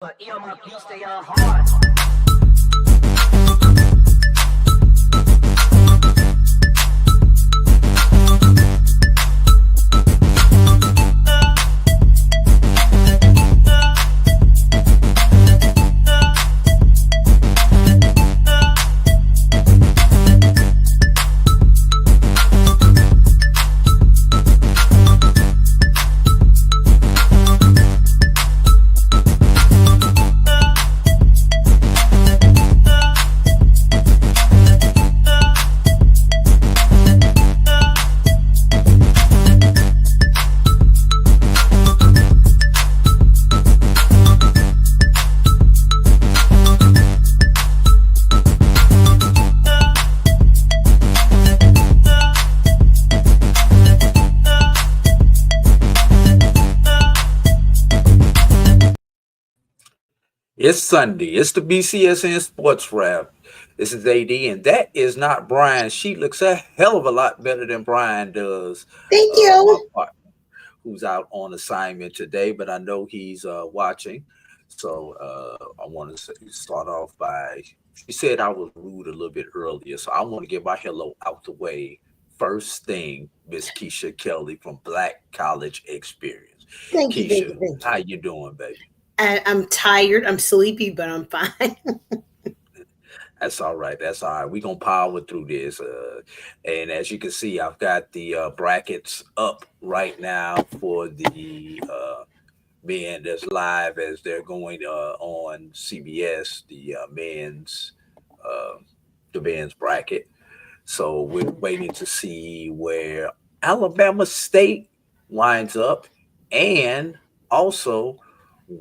But my beats, they are hard. It's Sunday. It's the BCSN SportsWrap. This is AD, and that is not Brian. She looks a hell of a lot better than Brian does. Thank you. My partner, who's out on assignment today, but I know he's watching. So I want to start off by, she said I was rude a little bit earlier, so I want to get my hello out the way. First thing, Miss Keisha Kelly from Black College Experience. Thank Keisha, you. Thank you. how you doing, baby? I'm tired. I'm sleepy, but I'm fine. That's all right. That's all right. We're going to power through this. And as you can see, I've got the brackets up right now for the men that's live as they're going on CBS, the men's bracket. So we're waiting to see where Alabama State winds up and also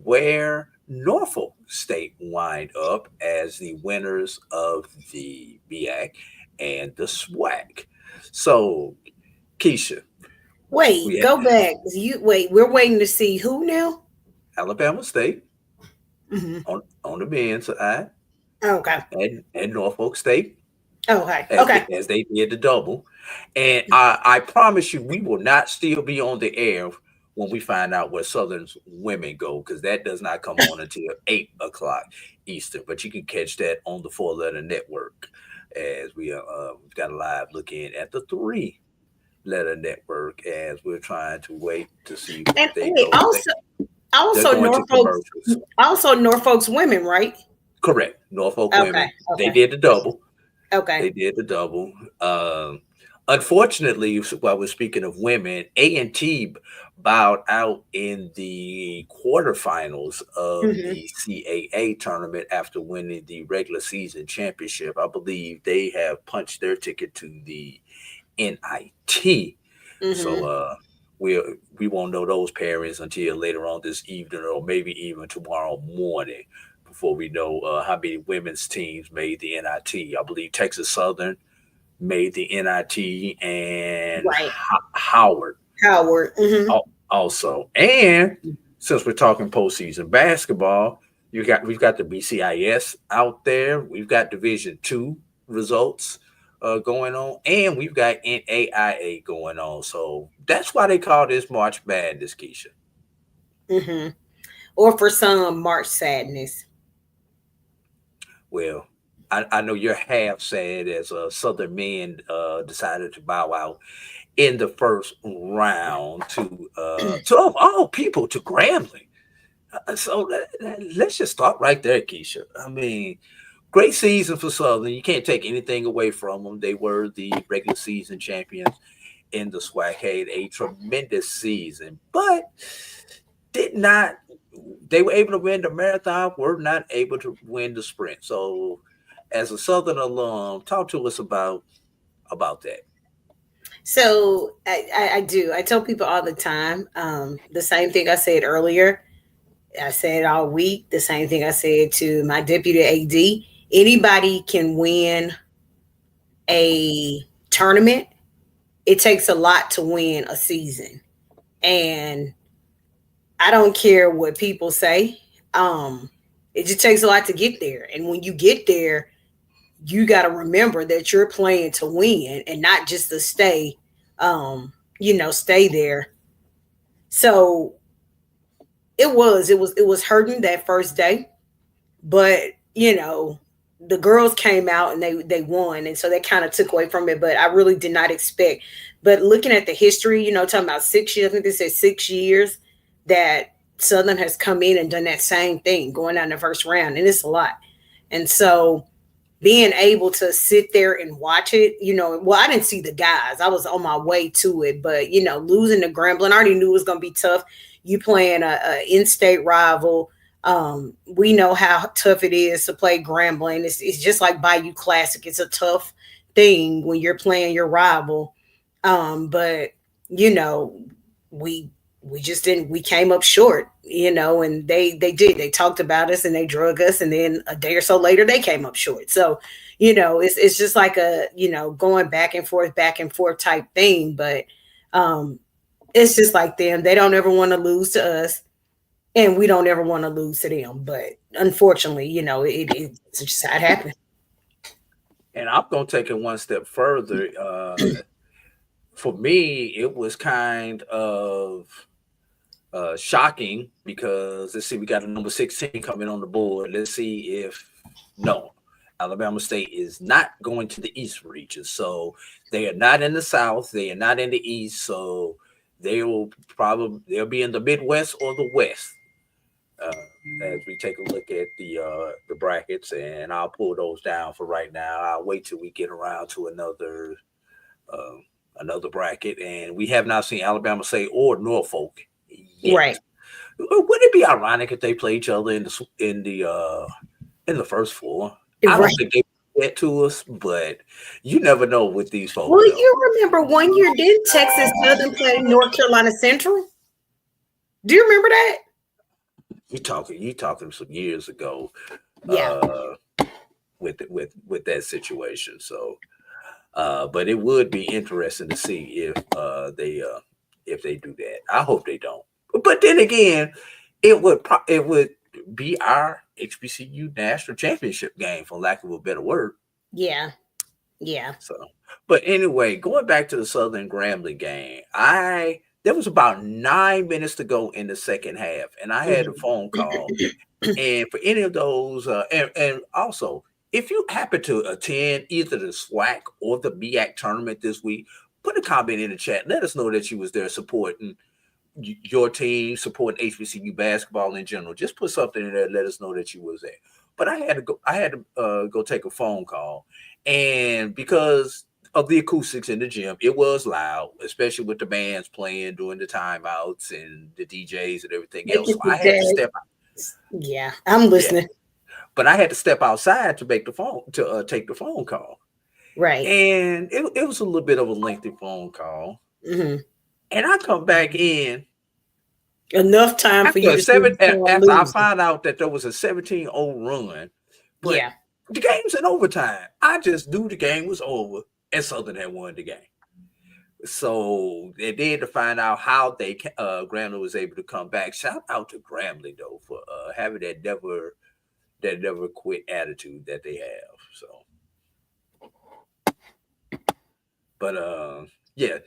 where Norfolk State wind up as the winners of the MEAC and the SWAC. So, Keisha. Go back. We're waiting to see who now? Alabama State on the men's side. Okay. And Norfolk State. Okay. As they did the double. And I promise you, we will not still be on the air when we find out where Southern's women go, because that does not come on until 8 o'clock Eastern. But you can catch that on the 4-letter network as we've got a live look in at the 3-letter network as we're trying to wait to see what they go. Also Norfolk's women, right? Correct. Norfolk women. Okay. They did the double. Okay. They did the double. Unfortunately, while we're speaking of women, A&T bowed out in the quarterfinals of the CAA tournament after winning the regular season championship. I believe they have punched their ticket to the NIT. So we won't know those pairings until later on this evening or maybe even tomorrow morning before we know how many women's teams made the NIT. I believe Texas Southern made the NIT and Howard also. And since we're talking postseason basketball, we've got the BCIS out there. We've got Division-II results going on, and we've got NAIA going on. So that's why they call this March Madness, Keisha. Or for some, March Sadness. Well, I know you're half sad as Southern men decided to bow out in the first round to of all people, to Grambling. So let's just start right there, Keisha. I mean, great season for Southern. You can't take anything away from them. They were the regular season champions in the SWAC, had a tremendous season, but they were able to win the marathon, were not able to win the sprint. So as a Southern alum, talk to us about that. So I do. I tell people all the time the same thing I said earlier. I said all week, the same thing I said to my deputy AD. Anybody can win a tournament. It takes a lot to win a season. And I don't care what people say. It just takes a lot to get there. And when you get there, you got to remember that you're playing to win and not just to stay, stay there. So It was hurting that first day, but the girls came out and they won, and so that kind of took away from it. But I really did not expect. But looking at the history, talking about 6 years, I think they said 6 years that Southern has come in and done that same thing, going down the first round, and it's a lot. And so being able to sit there and watch it, well, I didn't see the guys. I was on my way to it, but losing to Grambling, I already knew it was going to be tough. You playing a in-state rival. We know how tough it is to play Grambling. It's just like Bayou Classic. It's a tough thing when you're playing your rival. But we just didn't. We came up short, and they did. They talked about us and they drug us, and then a day or so later they came up short. So it's just like a going back and forth type thing. But it's just like them. They don't ever want to lose to us. And we don't ever want to lose to them. But unfortunately, it's just how it happened. And I'm going to take it one step further. For me, it was kind of shocking because, let's see, we got a number 16 coming on the board. Let's see if, no, Alabama State is not going to the East region. So they are not in the South. They are not in the East. So they'll be in the Midwest or the West. As we take a look at the brackets, and I'll pull those down for right now. I'll wait till we get around to another bracket, and we have not seen Alabama State or Norfolk yet. Right? Would it be ironic if they play each other in the first four? I don't think they get to us, but you never know with these folks. Well, you remember one year did Texas Southern play North Carolina Central? Do you remember that? You talking some years ago, yeah. With that situation. So, but it would be interesting to see if they do that. I hope they don't. But then again, it would be our HBCU national championship game, for lack of a better word. Yeah. So, but anyway, going back to the Southern Grambling game, there was about 9 minutes to go in the second half, and I had a phone call. And for any of those, and also, if you happen to attend either the SWAC or the MEAC tournament this week, put a comment in the chat. Let us know that you was there supporting your team, supporting HBCU basketball in general. Just put something in there. Let us know that you was there. But I had to go take a phone call, and because of the acoustics in the gym, it was loud, especially with the bands playing during the timeouts and the DJs and everything else. So I had to step out. Yeah, I'm listening. Yeah. But I had to step outside to take the phone call. Right. And it was a little bit of a lengthy phone call. Mm-hmm. And I come back in. Enough time for you to after I found out that there was a 17-0 run. But yeah. The game's in overtime. I just knew the game was over. And Southern had won the game. So they did to find out how Grambling was able to come back. Shout out to Grambling though for having that never quit attitude that they have. So, but yeah.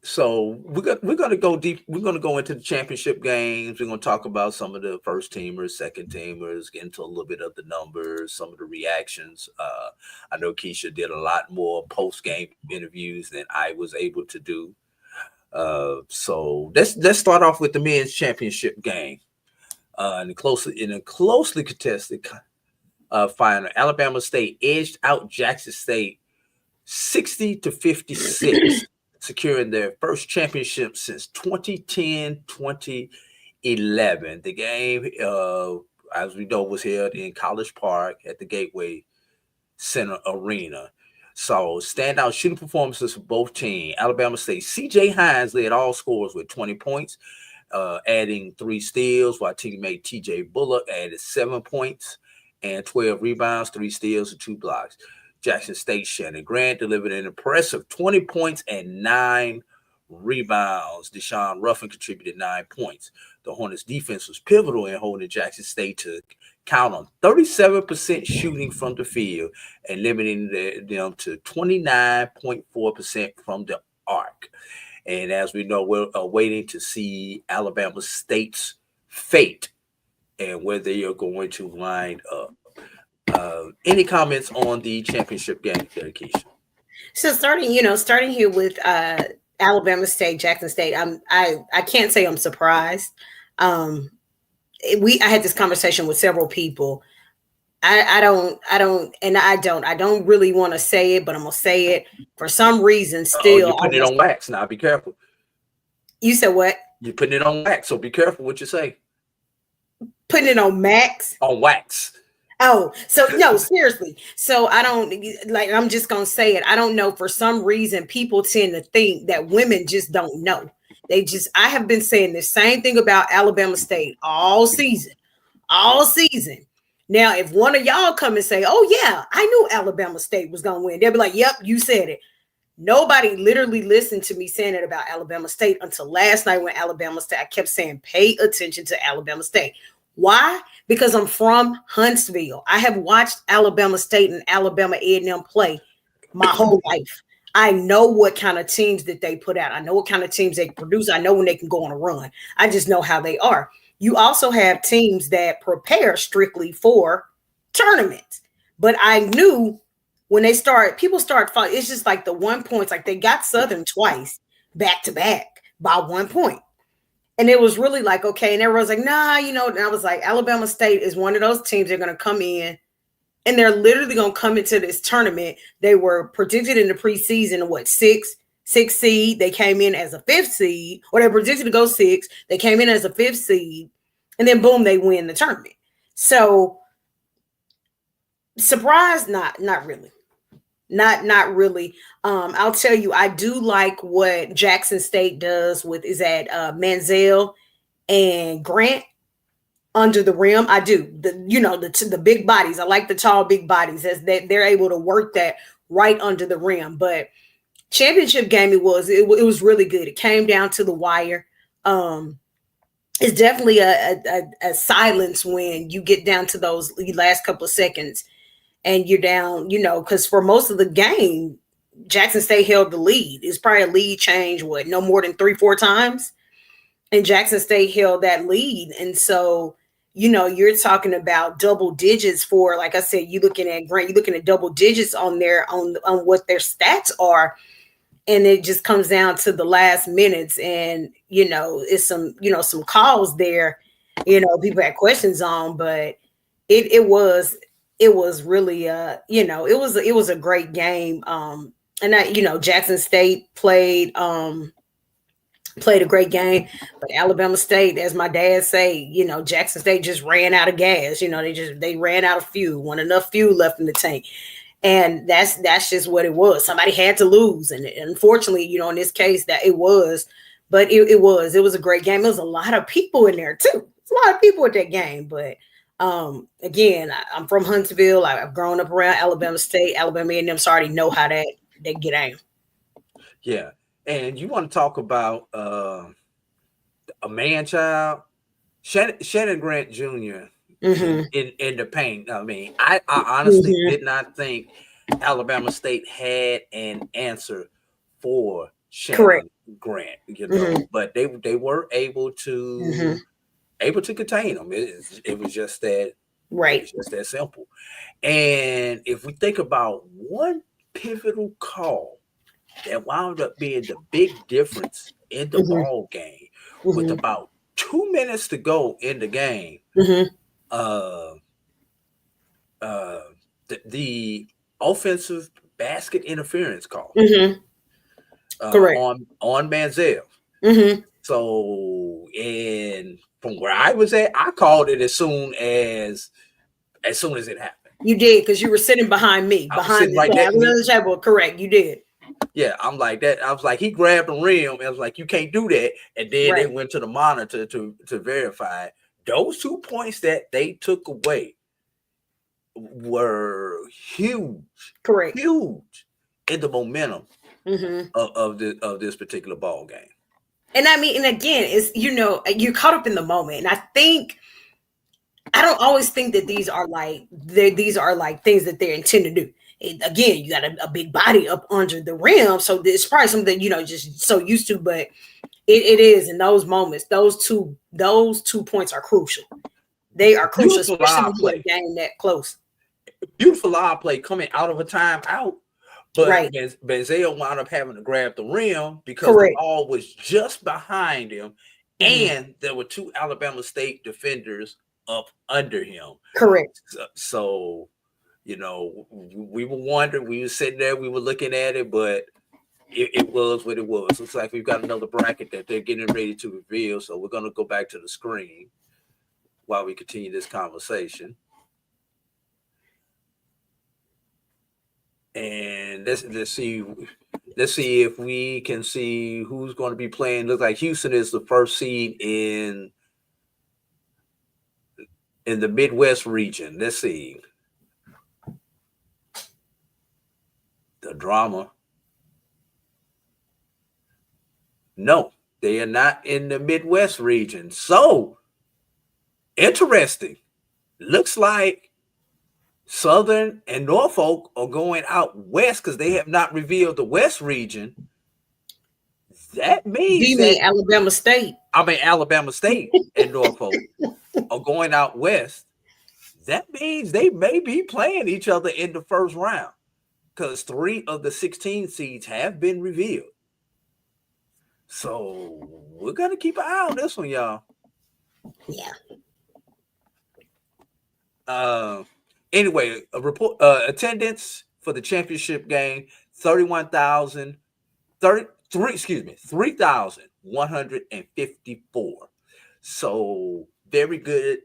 So we're gonna go deep. We're gonna go into the championship games. We're gonna talk about some of the first teamers, second teamers, get into a little bit of the numbers, some of the reactions. I know Keisha did a lot more post-game interviews than I was able to do. So let's start off with the men's championship game. In a closely contested final, Alabama State edged out Jackson State 60-56. Securing their first championship since 2010-2011. The game, as we know, was held in College Park at the Gateway Center Arena. So standout shooting performances for both teams. Alabama State, C.J. Hines led all scorers with 20 points, adding 3 steals, while teammate T.J. Bullock added 7 points and 12 rebounds, 3 steals, and 2 blocks. Jackson State Shannon Grant delivered an impressive 20 points and 9 rebounds. Deshaun Ruffin contributed 9 points. The Hornets defense was pivotal in holding Jackson State to count on 37% shooting from the field and limiting them to 29.4% from the arc. And as we know, we're waiting to see Alabama State's fate and where they are going to wind up. Any comments on the championship game there, Keisha? So starting here with Alabama State, Jackson State, I can't say I'm surprised. I had this conversation with several people. I don't really want to say it, but I'm gonna say it for some reason. Still, you're putting it on wax now. Be careful. You said what? You're putting it on wax, so be careful what you say. Putting it on max? On wax. Oh, so no, seriously. So I don't like, I'm just going to say it. I don't know. For some reason, people tend to think that women just don't know. I have been saying the same thing about Alabama State all season. Now, if one of y'all come and say, oh yeah, I knew Alabama State was going to win, they'll be like, yep, you said it. Nobody literally listened to me saying it about Alabama State until last night when Alabama State, I kept saying, pay attention to Alabama State. Why? Because I'm from Huntsville. I have watched Alabama State and Alabama A&M play my whole life. I know what kind of teams that they put out. I know what kind of teams they produce. I know when they can go on a run. I just know how they are. You also have teams that prepare strictly for tournaments. But I knew when people start fighting, it's just like the 1 point, like they got Southern twice back to back by 1 point. And it was really like, okay. And everyone's like, nah, and I was like, Alabama State is one of those teams that are going to come in and they're literally going to come into this tournament. They were predicted in the preseason, sixth seed. They came in as a fifth seed, or they predicted to go six. They came in as a fifth seed and then boom, they win the tournament. So surprised? Not really. Not really. I'll tell you, I do like what Jackson State does with Manziel and Grant under the rim. I do. The big bodies. I like the tall, big bodies as they're able to work that right under the rim. But championship game, it was really good. It came down to the wire. It's definitely a silence when you get down to those last couple of seconds. And you're down, because for most of the game, Jackson State held the lead. It's probably a lead change, no more than 3-4 times. And Jackson State held that lead. And so, you're talking about double digits for, like I said, you're looking at Grant, you're looking at double digits on what their stats are. And it just comes down to the last minutes. And, it's some calls there, people had questions on, but it was really, it was a great game. And Jackson State played a great game, but Alabama State, as my dad say, Jackson State just ran out of gas. They ran out of fuel, wasn't enough fuel left in the tank. And that's just what it was. Somebody had to lose. And unfortunately, in this case that it was, but it was a great game. There was a lot of people in there too. It's a lot of people at that game, but again, I'm from Huntsville. I've grown up around Alabama State, Alabama A&M, so I already know how they get aimed. Yeah. And you want to talk about a man-child, Shannon Grant Jr. In the paint. I mean, I honestly did not think Alabama State had an answer for Shannon Grant, but they were able to contain them. It was just that right. It's just that simple. And if we think about one pivotal call that wound up being the big difference in the ball game, with about 2 minutes to go in the game, the offensive basket interference call on Manziel. So, and from where I was at, I called it as soon as it happened. You did, because you were sitting behind me, behind the table. Correct, you did. Yeah, I'm like that. I was like, he grabbed the rim, and I was like, you can't do that. And then they went to the monitor to verify it. Those 2 points that they took away were huge. Correct. Huge in the momentum of this particular ball game. And I mean, and again, it's, you're caught up in the moment. And I don't always think that these are like things that they're intended to do. Again, you got a big body up under the rim. So it's probably something, just so used to, but It is in those moments. Those two points are crucial. They are crucial, especially when you game that close. Beautiful live play coming out of a timeout, but right. Benzeo wound up having to grab the rim because the ball was just behind him, and there were two Alabama State defenders up under him. Correct. So you know, we were wondering, we were sitting there, we were looking at it, but it was what it was. Looks like we've got another bracket that they're getting ready to reveal. So we're going to go back to the screen while we continue this conversation. And let's see if we can see who's going to be playing. Looks like Houston is the first seed in the Midwest region. Let's see. The drama. No, they are not in the Midwest region. So interesting. Looks like Southern and Norfolk are going out west because they have not revealed the West region. That means you mean Alabama State? I mean Alabama State and Norfolk are going out west. That means they may be playing each other in the first round because 3 of the 16 seeds have been revealed. So we're gonna keep an eye on this one, y'all. Yeah. Anyway, a report attendance for the championship game 3,154. So very good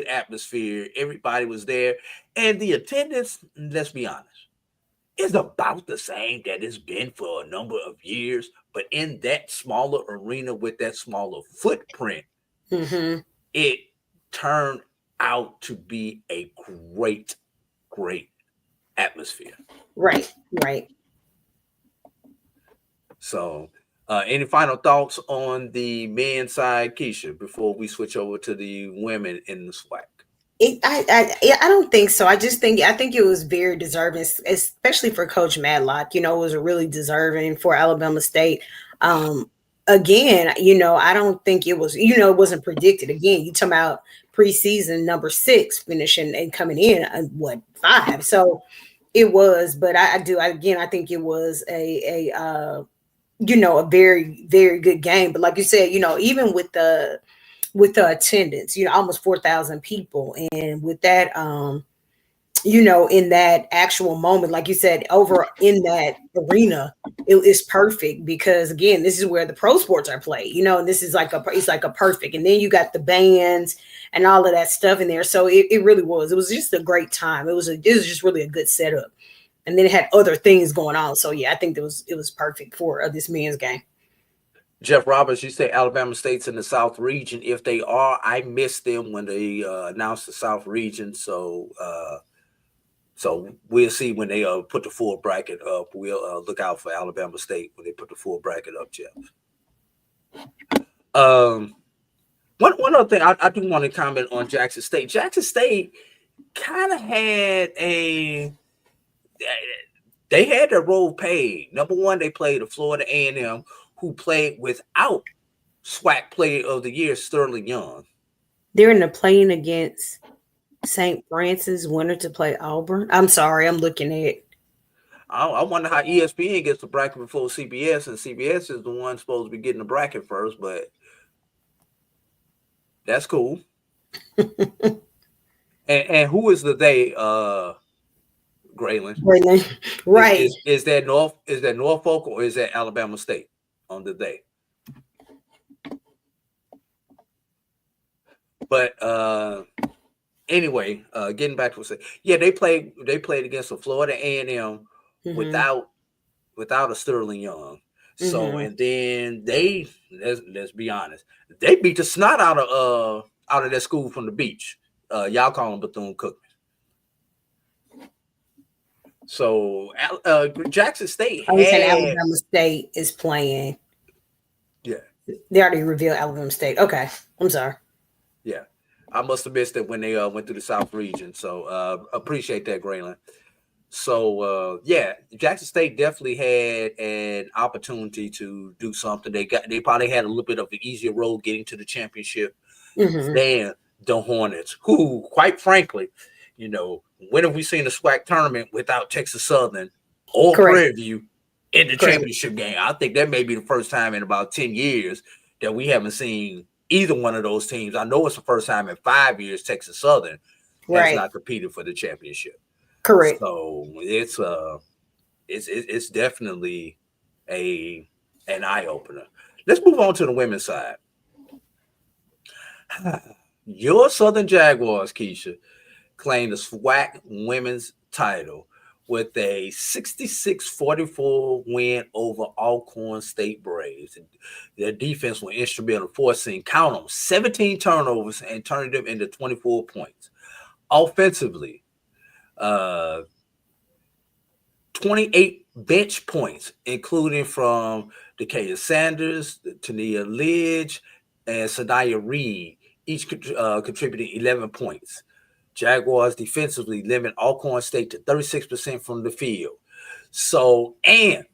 atmosphere. Everybody was there, and the attendance, let's be honest, is about the same that it's been for a number of years, but in that smaller arena with that smaller footprint, it turned out to be a great atmosphere. Right. So any final thoughts on the men's side, Keisha, before we switch over to the women in the SWAC? I don't think so. I think it was very deserving, especially for Coach Madlock. You know, it was really deserving for Alabama State. Again, you know, I don't think it was, you know, it wasn't predicted. Again, you talking about preseason number 6 finishing and coming in 5. So it was, but I think it was a very, very good game. But like you said, you know, even with the attendance, you know, almost 4,000 people. And with that, you know, in that actual moment, like you said, over in that arena, it is perfect because again, this is where the pro sports are played, you know, and this is it's like a perfect. And then you got the bands and all of that stuff in there. So it really was. It was just a great time. It was just really a good setup. And then it had other things going on. So yeah, I think it was perfect for this men's game. Jeff Roberts, you say Alabama State's in the South region. If they are, I missed them when they announced the South region. So we'll see when they put the full bracket up. We'll look out for Alabama State when they put the full bracket up, Jeff. One other thing I do want to comment on Jackson State. Jackson State kind of had they had their role paid. Number one, they played the Florida A&M, who played without SWAC Player of the Year, Sterling Young. They're in the playing against St. Francis, winner to play Auburn. I'm sorry, I'm looking at it. I wonder how ESPN gets the bracket before CBS, and CBS is the one supposed to be getting the bracket first, but that's cool. and who is the they? Graylin. Right. Is that Norfolk or is that Alabama State on the day? But anyway, getting back to what I said, yeah, they played against a Florida A&M without a Sterling Young. So and then let's be honest, they beat the snot out of that school from the beach. Y'all call them Bethune-Cookman. So Jackson State Alabama State is playing. Yeah. They already revealed Alabama State. Okay. I'm sorry. Yeah. I must have missed it when they went through the South region. So appreciate that, Graylin. So Jackson State definitely had an opportunity to do something. They probably had a little bit of an easier road getting to the championship than the Hornets, who, quite frankly, when have we seen a SWAC tournament without Texas Southern or Prairie View in the championship game? I think that may be the first time in about 10 years that we haven't seen either one of those teams. I know it's the first time in 5 years Texas Southern has not competed for the championship. Correct. So it's definitely an eye opener. Let's move on to the women's side. Your Southern Jaguars, Keisha, claimed the SWAC women's title with a 66-44 win over Alcorn State Braves. Their defense was instrumental in forcing, count them, 17 turnovers and turning them into 24 points. Offensively, 28 bench points, including from Dakaya Sanders, Tania Lidge, and Sadaya Reed, each contributing 11 points. Jaguars defensively limit Alcorn State to 36% from the field. So, and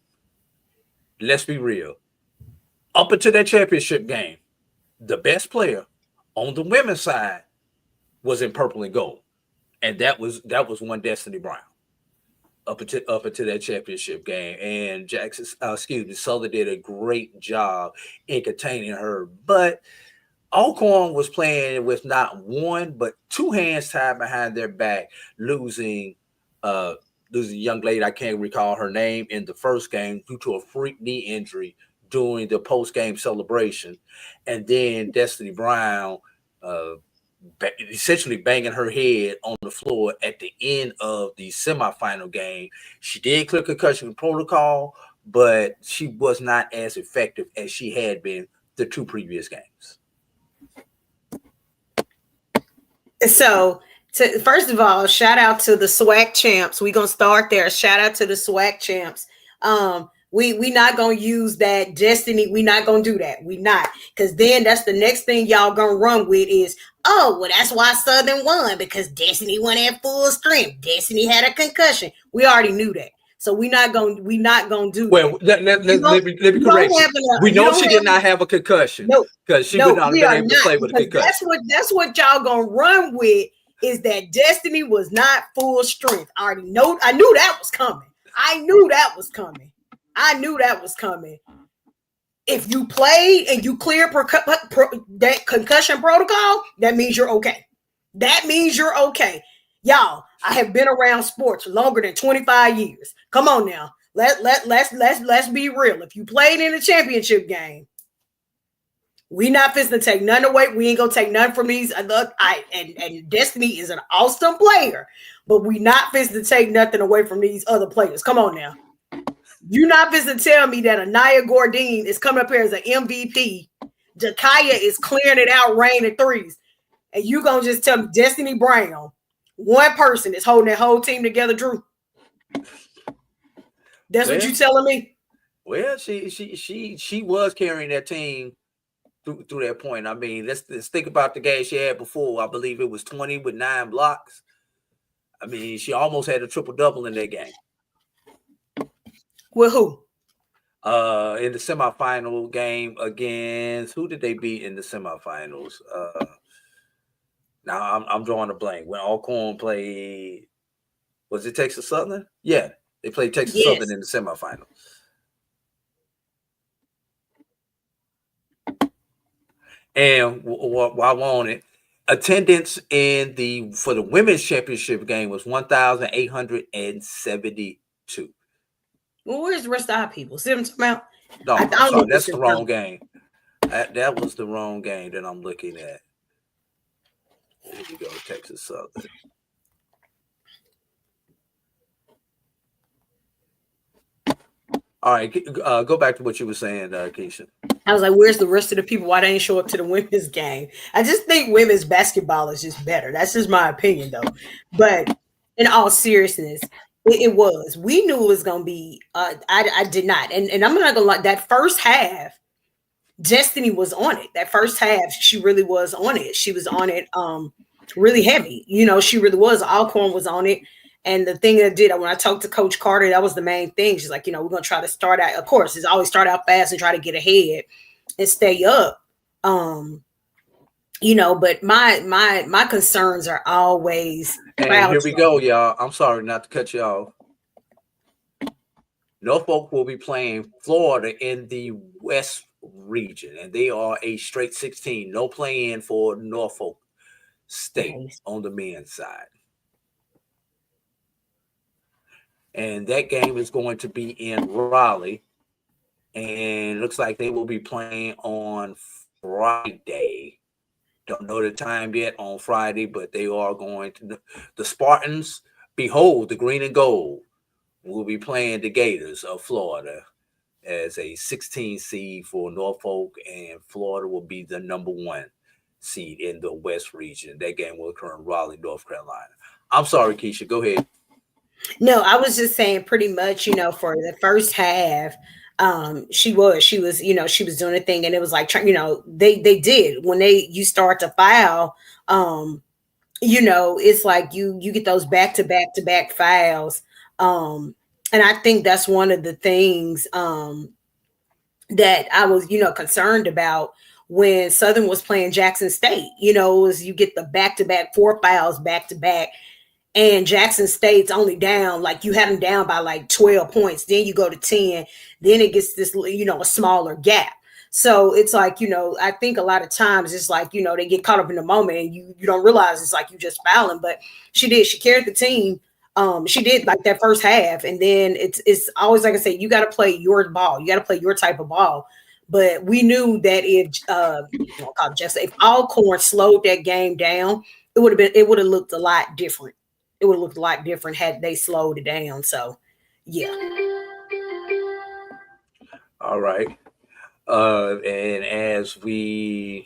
let's be real, up until that championship game, the best player on the women's side was in purple and gold. And that was one Destiny Brown up until that championship game. And Southern did a great job in containing her. But Alcorn was playing with not one, but two hands tied behind their back, losing a young lady, I can't recall her name, in the first game due to a freak knee injury during the post-game celebration. And then Destiny Brown essentially banging her head on the floor at the end of the semifinal game. She did clear concussion protocol, but she was not as effective as she had been the two previous games. So, first of all, shout out to the SWAC champs. We're going to start there. Shout out to the SWAC champs. We not going to use that Destiny. We not going to do that. We not. Because then that's the next thing y'all going to run with is, oh, well, that's why Southern won, because Destiny went at full strength. Destiny had a concussion. We already knew that. So we not going to do that. Let me correct you. We know she did not have a concussion. No. Because she would not have been able to play with a concussion. That's what y'all going to run with, is that Destiny was not full strength. I already know. I knew that was coming. If you played and you cleared that concussion protocol, that means you're okay. Y'all, I have been around sports longer than 25 years. Come on now. Let's be real. If you played in a championship game, we not fixing to take none away. We ain't gonna take none from these. And Destiny is an awesome player, but we not fixing to take nothing away from these other players. Come on now. You not fixing to tell me that Anaya Gordine is coming up here as an MVP. Jakaya is clearing it out, raining threes. And you gonna just tell me Destiny Brown, one person, is holding that whole team together, Drew? That's what you telling me? Well, she was carrying that team through that point. I mean, let's think about the game she had before. I believe it was 20 with 9 blocks. I mean, she almost had a triple-double in that game. With who? In the semifinal game against, who did they beat in the semifinals? Now I'm drawing a blank. When Alcorn played, was it Texas Southern? Yeah, they played Texas Southern in the semifinal. And while we're on it, attendance for the women's championship game was 1,872. Well, where's the rest of our people? See what I'm talking No, about? sorry, that's the wrong game. That was the wrong game that I'm looking at. Here we go, Texas Southern. All right, go back to what you were saying, Keisha. I was like, where's the rest of the people? Why they ain't show up to the women's game? I just think women's basketball is just better. That's just my opinion, though. But in all seriousness, it was. We knew it was going to be. I did not. And I'm not going to lie. That first half, Destiny was on it. That first half, she really was on it. She was on it really heavy. You know, she really was. Alcorn was on it. And the thing that did, when I talked to Coach Carter, that was the main thing. She's like, we're going to try to start out. Of course, it's always start out fast and try to get ahead and stay up. But my concerns are always. And here we go, y'all. I'm sorry not to cut you off. Norfolk will be playing Florida in the West region, and they are a straight 16. No play-in for Norfolk State on the men's side. And that game is going to be in Raleigh, and it looks like they will be playing on Friday. Don't know the time yet on Friday, but they are going to. The Spartans, behold, the green and gold, will be playing the Gators of Florida as a 16 seed for Norfolk, and Florida will be the number 1 seed in the West region. That game will occur in Raleigh, North Carolina. I'm sorry, Keisha, go ahead. No, I was just saying pretty much, for the first half, she was doing a thing, and it was like, they did when you start to foul, it's like you get those back-to-back fouls. And I think that's one of the things, that I was, concerned about when Southern was playing Jackson State, was you get the back-to-back 4 fouls back-to-back. And Jackson State's only down, like you have them down by like 12 points. Then you go to 10. Then it gets this, a smaller gap. So it's like, I think a lot of times it's like, they get caught up in the moment and you don't realize it's like you just fouling. But she did. She carried the team. She did like that first half. And then it's always, like I said, you got to play your ball. You got to play your type of ball. But we knew that if Alcorn slowed that game down, it would have looked a lot different. It would look a lot different had they slowed it down. So, yeah. All right. And as the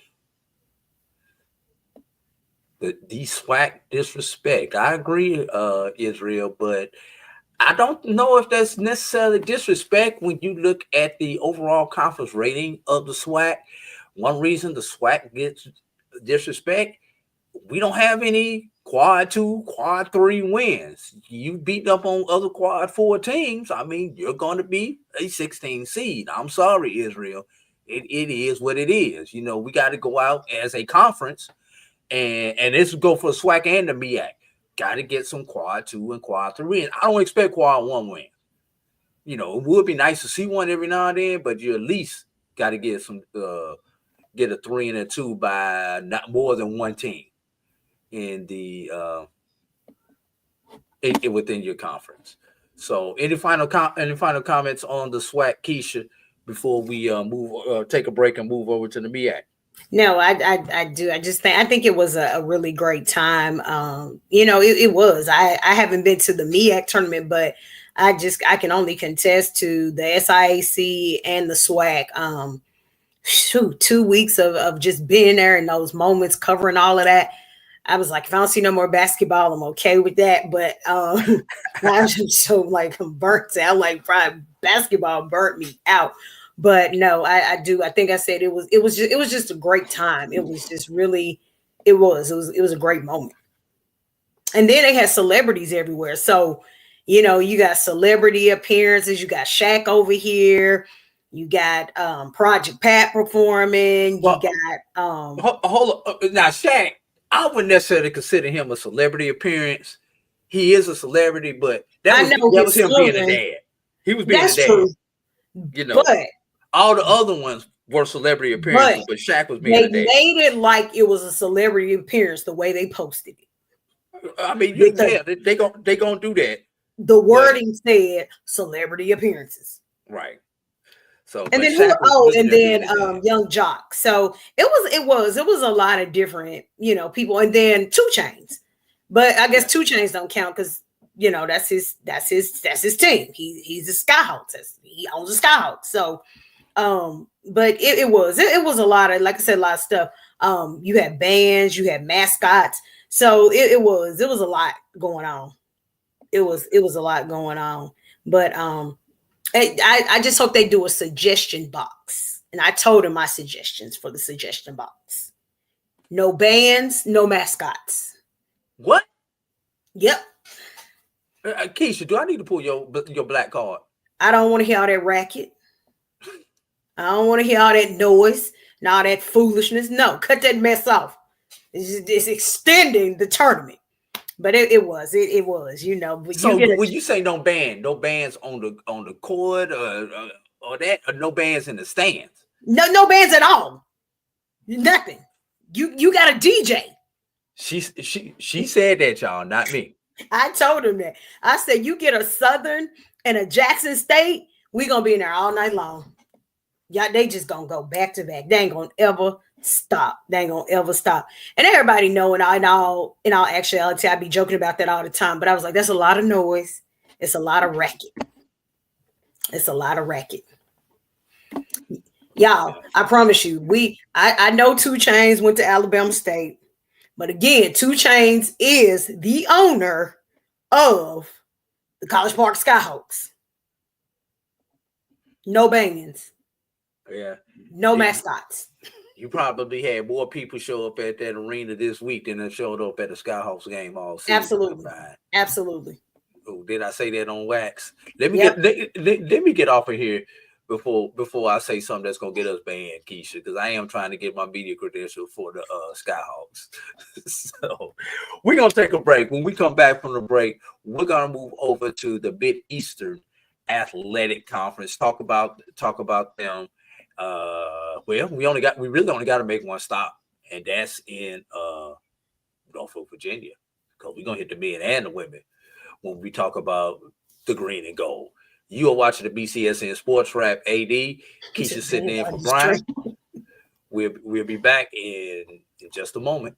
SWAC disrespect, I agree, Israel, but I don't know if that's necessarily disrespect when you look at the overall conference rating of the SWAC. One reason the SWAC gets disrespect, we don't have any quad 2, quad 3 wins. You beat up on other quad 4 teams. I mean, you're going to be a 16 seed. I'm sorry, Israel. It is what it is. We got to go out as a conference, and this will go for the SWAC and the MEAC. Got to get some quad 2 and quad 3 wins. I don't expect quad 1 win. It would be nice to see one every now and then, but you at least got to get some get a 3 and a 2 by not more than one team in the within your conference. So any final comments on the SWAC, Keisha, before we take a break and move over to the MEAC? No, I do. I think it was a really great time. It was. I haven't been to the MEAC tournament, but I can only contest to the SIAC and the SWAC. 2 weeks of just being there and those moments, covering all of that. I was like, if I don't see no more basketball, I'm okay with that. But I'm just so I'm burnt out. Like basketball burnt me out. But no, I do. I think I said it was just a great time. It was just really, it was a great moment. And then they had celebrities everywhere. So, you got celebrity appearances. You got Shaq over here. You got Project Pat performing. You got hold on. Now Shaq, I wouldn't necessarily consider him a celebrity appearance. He is a celebrity, but that was him being a dad. He was being a dad. True. But all the other ones were celebrity appearances, but Shaq was being a dad. They made it like it was a celebrity appearance the way they posted it. I mean, they gonna do that. The wording said celebrity appearances. Right. So, and then Young Jock. So it was a lot of different, people, and then 2 Chainz. But I guess 2 Chainz don't count because that's his team. He's a Skyhawk. He owns a Skyhawk. So, but it was a lot of, like I said, a lot of stuff. You had bands, you had mascots. So it was a lot going on. It was a lot going on. But I just hope they do a suggestion box. And I told him my suggestions for the suggestion box. No bands, no mascots. What? Yep. Keisha, do I need to pull your black card? I don't want to hear all that racket. I don't want to hear all that noise and all that foolishness. No, cut that mess off. It's extending the tournament. But it was, you know. But so when you say no bans on the court or that, or no bans in the stands? No bans at all. Nothing. You got a DJ. She said that, y'all, not me. I told him that. I said, you get a Southern and a Jackson State, we gonna be in there all night long. Yeah, they just gonna go back to back. They ain't gonna ever stop. And everybody know in all actuality, I be joking about that all the time. But I was like, that's a lot of noise. It's a lot of racket. Y'all, I promise you, I know 2 Chainz went to Alabama State. But again, 2 Chainz is the owner of the College Park Skyhawks. No bangings. Yeah. No mascots. You probably had more people show up at that arena this week than that showed up at the Skyhawks game all season. Absolutely. Oh, did I say that on wax? Let me get off of here before I say something that's gonna get us banned, Keisha, because I am trying to get my media credential for the Skyhawks. So we're gonna take a break. When we come back from the break, we're gonna move over to the Mid-Eastern Athletic Conference. Talk about them. We really only got to make one stop, and that's in Norfolk, Virginia, because we're gonna hit the men and the women when we talk about the green and gold. You are watching the BCSN SportsWrap. AD Keisha sitting in for Brian. We'll be back in just a moment.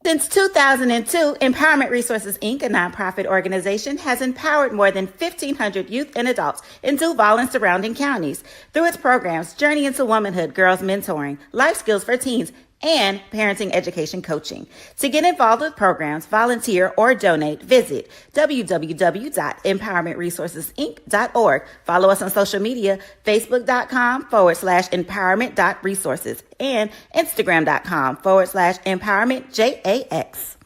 Since 2002, Empowerment Resources, Inc., a nonprofit organization, has empowered more than 1,500 youth and adults in Duval and surrounding counties through its programs Journey into Womanhood, Girls Mentoring, Life Skills for Teens, and Parenting Education Coaching. To get involved with programs, volunteer, or donate, visit www.empowermentresourcesinc.org. Follow us on social media, facebook.com/empowerment.resources and instagram.com/empowermentJAX.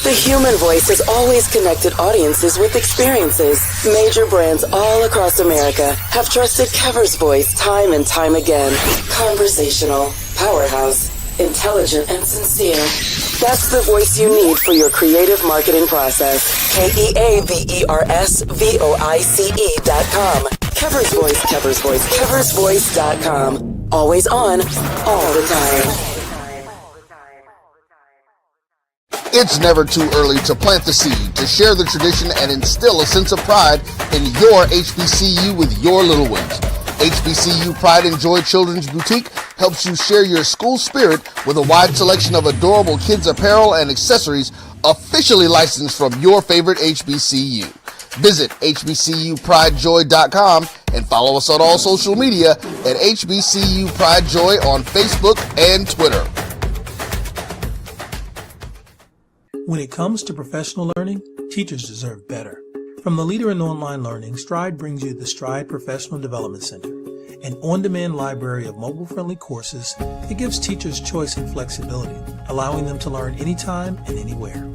The human voice has always connected audiences with experiences. Major brands all across America have trusted Kever's voice time and time again. Conversational, powerhouse, intelligent, and sincere. That's the voice you need for your creative marketing process. KEAVERSVOICE.com. Kever's Voice, Kever's Voice, KeversVoice.com. Always on, all the time. It's never too early to plant the seed, to share the tradition, and instill a sense of pride in your HBCU with your little ones. HBCU Pride and Joy Children's Boutique helps you share your school spirit with a wide selection of adorable kids' apparel and accessories officially licensed from your favorite HBCU. Visit hbcupridejoy.com and follow us on all social media at HBCU Pride Joy on Facebook and Twitter. When it comes to professional learning, teachers deserve better. From the leader in online learning, Stride brings you the Stride Professional Development Center, an on-demand library of mobile-friendly courses that gives teachers choice and flexibility, allowing them to learn anytime and anywhere.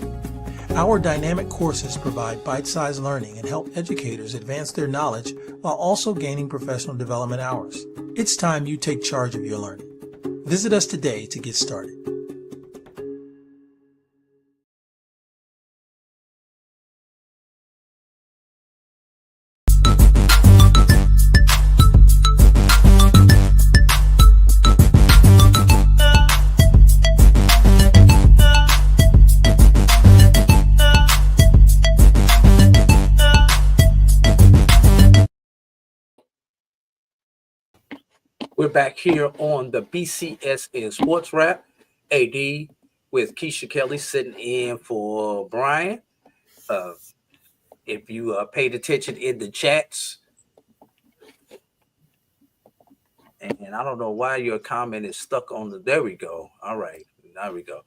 Our dynamic courses provide bite-sized learning and help educators advance their knowledge while also gaining professional development hours. It's time you take charge of your learning. Visit us today to get started. We're back here on the BCSN SportsWrap. AD with Keisha Kelly sitting in for Brian. If you paid attention in the chats, and I don't know why your comment is stuck on the. There we go. All right, there we go.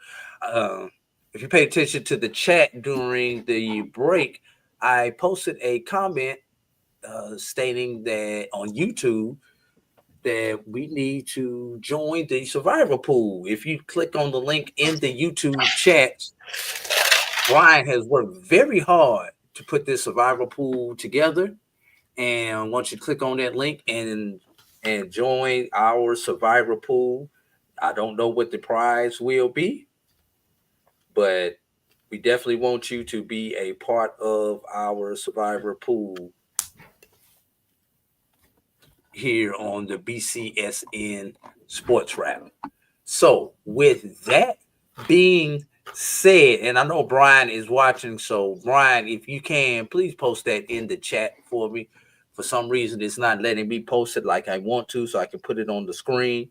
If you pay attention to the chat during the break, I posted a comment stating that on YouTube that we need to join the survivor pool. If you click on the link in the YouTube chat, Brian has worked very hard to put this survivor pool together. And once you click on that link and join our survivor pool, I don't know what the prize will be, but we definitely want you to be a part of our survivor pool here on the BCSN SportsWrap. So with that being said, and I know Brian is watching, so Brian, if you can, please post that in the chat for me. For some reason, it's not letting me post it like I want to, so I can put it on the screen.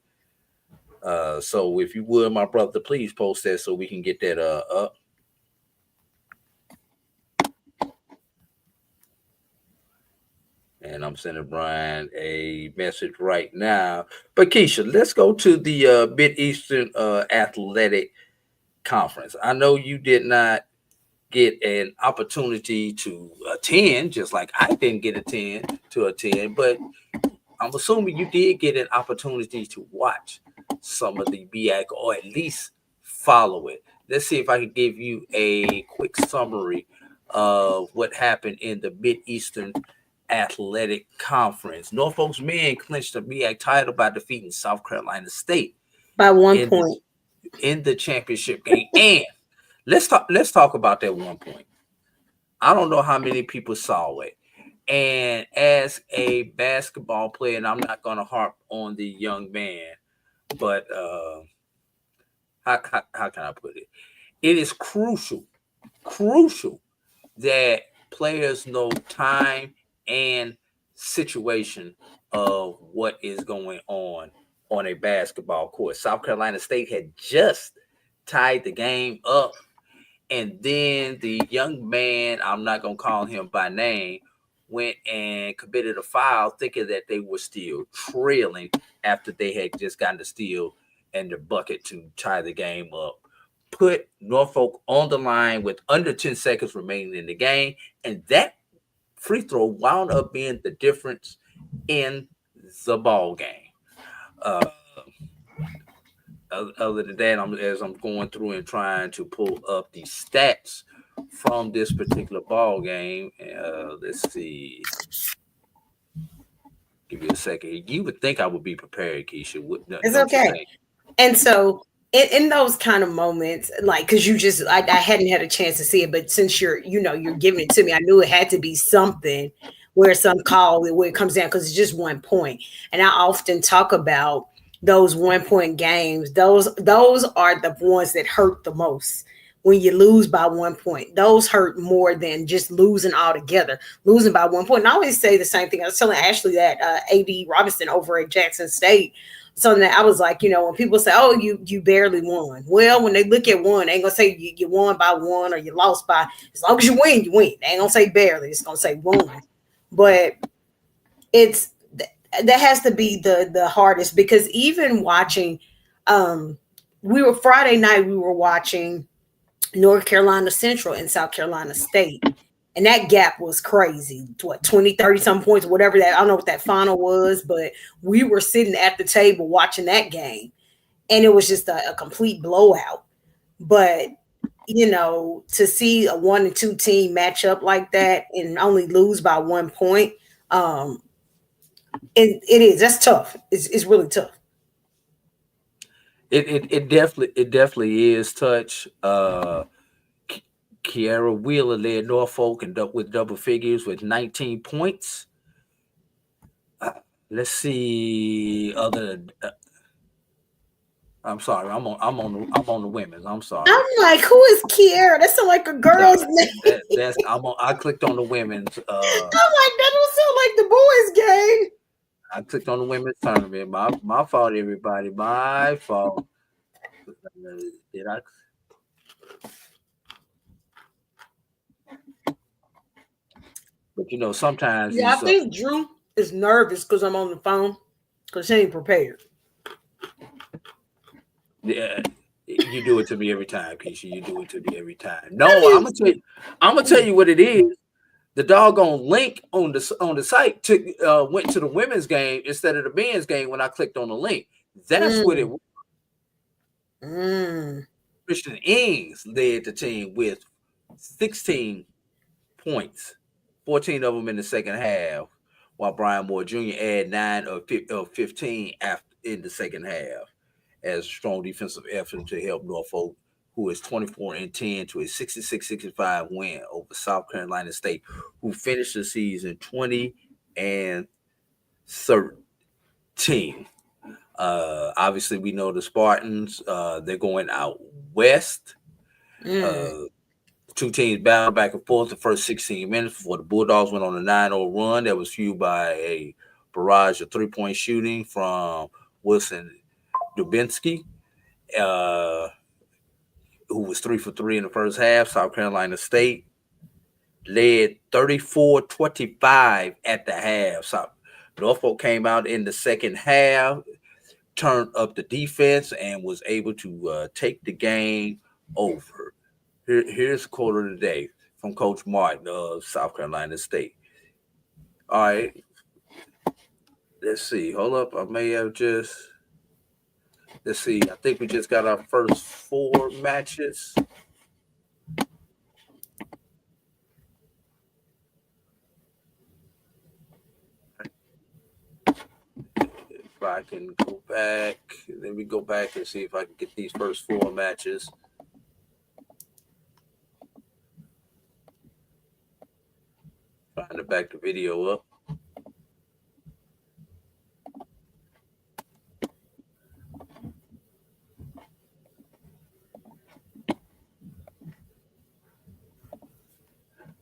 So if you would, my brother, please post that so we can get that up. And I'm sending Brian a message right now. But Keisha, let's go to the Mid-Eastern Athletic Conference. I know you did not get an opportunity to attend, just like I didn't get to attend, but I'm assuming you did get an opportunity to watch some of the MEAC or at least follow it. Let's see if I can give you a quick summary of what happened in the Mid-Eastern Athletic Conference. Norfolk's men clinched the MEAC title by defeating South Carolina State by 1 point in the championship game. And let's talk about that 1 point. I don't know how many people saw it. And as a basketball player, and I'm not going to harp on the young man, but how can I put it? It is crucial that players know time and situation of what is going on a basketball court. South Carolina State had just tied the game up, and then the young man, I'm not going to call him by name, went and committed a foul thinking that they were still trailing after they had just gotten the steal and the bucket to tie the game up. Put Norfolk on the line with under 10 seconds remaining in the game, and that free throw wound up being the difference in the ball game. Other than that, as I'm going through and trying to pull up the stats from this particular ball game, let's see. Give you a second. You would think I would be prepared, Keisha. It's okay. And so in those kind of moments, like, because I hadn't had a chance to see it, but since you're giving it to me, I knew it had to be something where some call where it comes down, because it's just 1 point. And I often talk about those 1 point games. Those are the ones that hurt the most. When you lose by 1 point, those hurt more than just losing altogether. Losing by 1 point. And I always say the same thing. I was telling Ashley that A.D. Robinson over at Jackson State. So that I was like, when people say, "Oh, you barely won," well, when they look at one, they ain't gonna say you won by 1 or you lost by. As long as you win, you win. They ain't gonna say barely. It's gonna say won. But that has to be the hardest, because even watching, Friday night we were watching North Carolina Central and South Carolina State. And that gap was crazy. 20, 30 some points, whatever that, I don't know what that final was, but we were sitting at the table watching that game. And it was just a complete blowout. But, to see a 1 and 2 team match up like that and only lose by 1 point, that's tough. It's really tough. It definitely is touch. Kiara Wheeler led Norfolk with double figures with 19 points. Let's see. I'm sorry. I'm on the women's. I'm sorry. I'm like, who is Kiara? That sounds like a girl's name. I clicked on the women's. I'm like, that don't sound like the boys' game. I clicked on the women's tournament. My fault, everybody. My fault. Did I? But sometimes Yeah, I think Drew is nervous because I'm on the phone because he ain't prepared. yeah, you do it to me every time, Keisha. You do it to me every time. No, I'm gonna tell you what it is. The doggone link on the site went to the women's game instead of the men's game when I clicked on the link. That's what it was. Christian Ings led the team with 16 points, 14 of them in the second half, while Brian Moore Jr. added 9 of 15 in the second half as a strong defensive effort to help Norfolk, who is 24-10 to a 66-65 win over South Carolina State, who finished the season 20-13. Obviously, we know the Spartans. They're going out west. Two teams battled back and forth the first 16 minutes before the Bulldogs went on a 9-0 run that was fueled by a barrage of three-point shooting from Wilson Dubinsky, who was 3 for 3 in the first half. South Carolina State led 34-25 at the half. Norfolk came out in the second half, turned up the defense, and was able to take the game over. Here's a quote of the day from Coach Martin of South Carolina State. All right. Let's see. Hold up. I may have just... Let's see. I think we just got our first 4 matches. If I can go back, let me go back and see if I can get these first 4 matches. Trying to back the video up.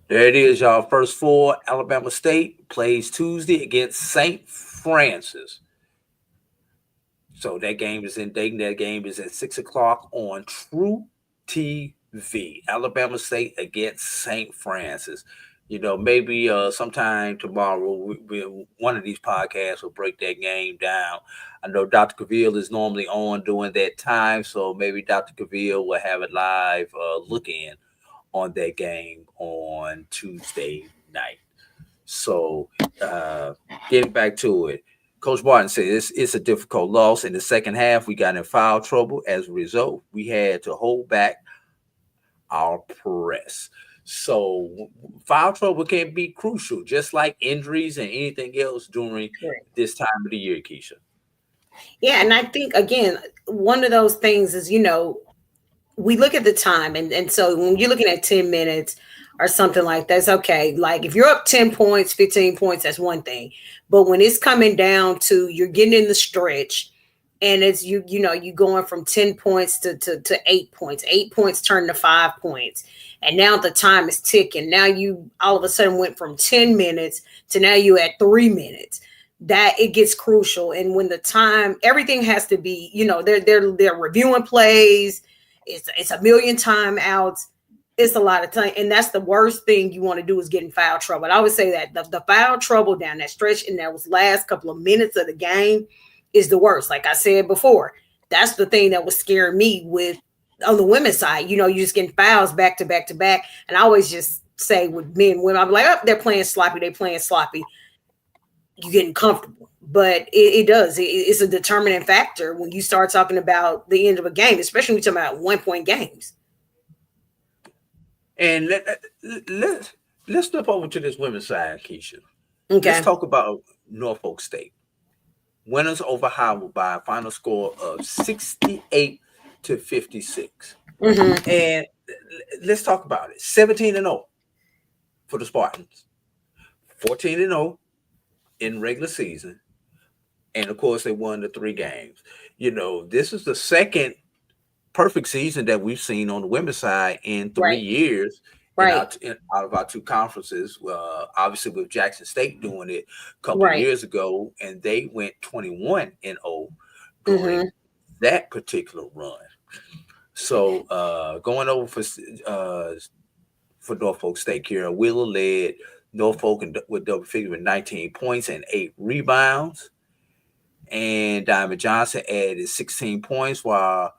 There it is, y'all. First 4. Alabama State plays Tuesday against St. Francis. So that game is in Dayton. That game is at 6 o'clock on True TV. Alabama State against St. Francis. Maybe sometime tomorrow, one of these podcasts will break that game down. I know Dr. Cavill is normally on during that time, so maybe Dr. Cavill will have a live look-in on that game on Tuesday night. So getting back to it, Coach Martin said it's a difficult loss. In the second half, we got in foul trouble. As a result, we had to hold back our press. So foul trouble can be crucial, just like injuries and anything else during this time of the year, Keisha. Yeah, and I think, again, one of those things is, we look at the time, and so when you're looking at 10 minutes or something like that, it's okay. Like if you're up 10 points, 15 points, that's one thing. But when it's coming down to you're getting in the stretch and it's you going from 10 points to 8 points, 8 points turn to 5 points. And now the time is ticking. Now you all of a sudden went from 10 minutes to now you at 3 minutes. That it gets crucial. And when the time, everything has to be, they're reviewing plays. It's a million timeouts. It's a lot of time. And that's the worst thing you want to do is get in foul trouble. I always say that the foul trouble down that stretch in those last couple of minutes of the game is the worst. Like I said before, that's the thing that was scaring me with on the women's side. You're just getting fouls back to back to back. And I always just say with men and women, I'm like, oh, they're playing sloppy. You're getting comfortable. But it does. It's a determining factor when you start talking about the end of a game, especially when you're talking about 1-point games. And let's step over to this women's side, Keisha. Okay. Let's talk about Norfolk State. Winners over Howard by a final score of 68-56. Mm-hmm. And let's talk about it. 17-0 for the Spartans. 14-0 in regular season. And, of course, they won the 3 games. This is the second perfect season that we've seen on the women's side in 3 years. Out of our 2 conferences. Obviously, with Jackson State doing it a couple of years ago, and they went 21-0 during that particular run. So, going over for Norfolk State, Kira Wheeler led Norfolk with double figure with 19 points and 8 rebounds. And Diamond Johnson added 16 points, while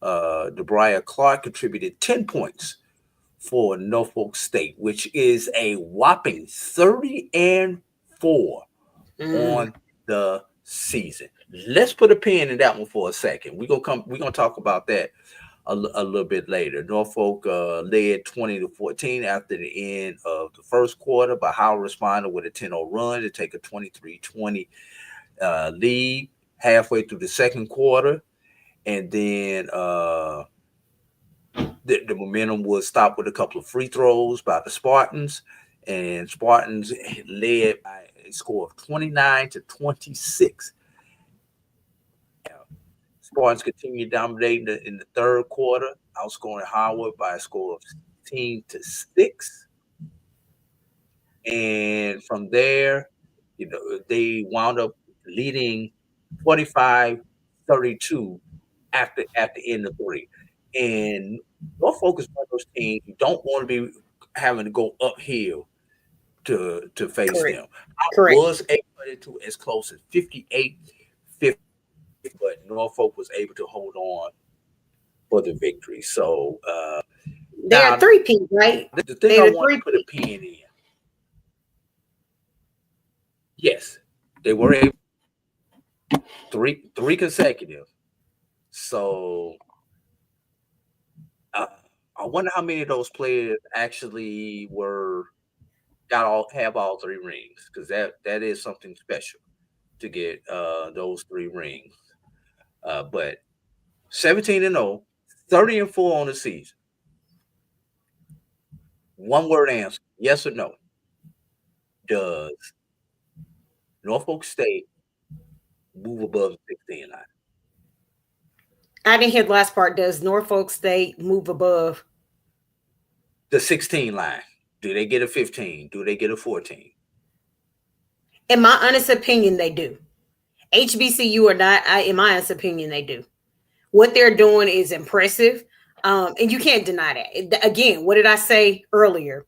DeBrier Clark contributed 10 points for Norfolk State, which is a whopping 30-4 on the season. Let's put a pin in that one for a second. We're gonna talk about that a little bit later. Norfolk led 20-14 after the end of the first quarter, but Howard responded with a 10-0 run to take a 23-20 lead halfway through the second quarter, and then the momentum was stopped with a couple of free throws by the Spartans, and Spartans led by a score of 29-26. Spartans continued dominating in the third quarter, outscoring Howard by a score of 16-6. And from there, they wound up leading 45-32 after the end of 3. And Norfolk is one of those teams you don't want to be having to go uphill to face them. I was able to as close as 58-50, but Norfolk was able to hold on for the victory. So they are 3-peat, right? The thing I want to put a pin in. Yes, they were able three consecutive. So I wonder how many of those players actually have all 3 rings, because that is something special to get those 3 rings. But 17-0, 30-4 on the season. One word answer: yes or no. Does Norfolk State move above the 16 line? I didn't hear the last part. Does Norfolk State move above the 16 line? Do they get a 15? Do they get a 14? In my honest opinion, they do. HBCU or not, in my honest opinion, they do. What they're doing is impressive, and you can't deny that. Again, what did I say earlier?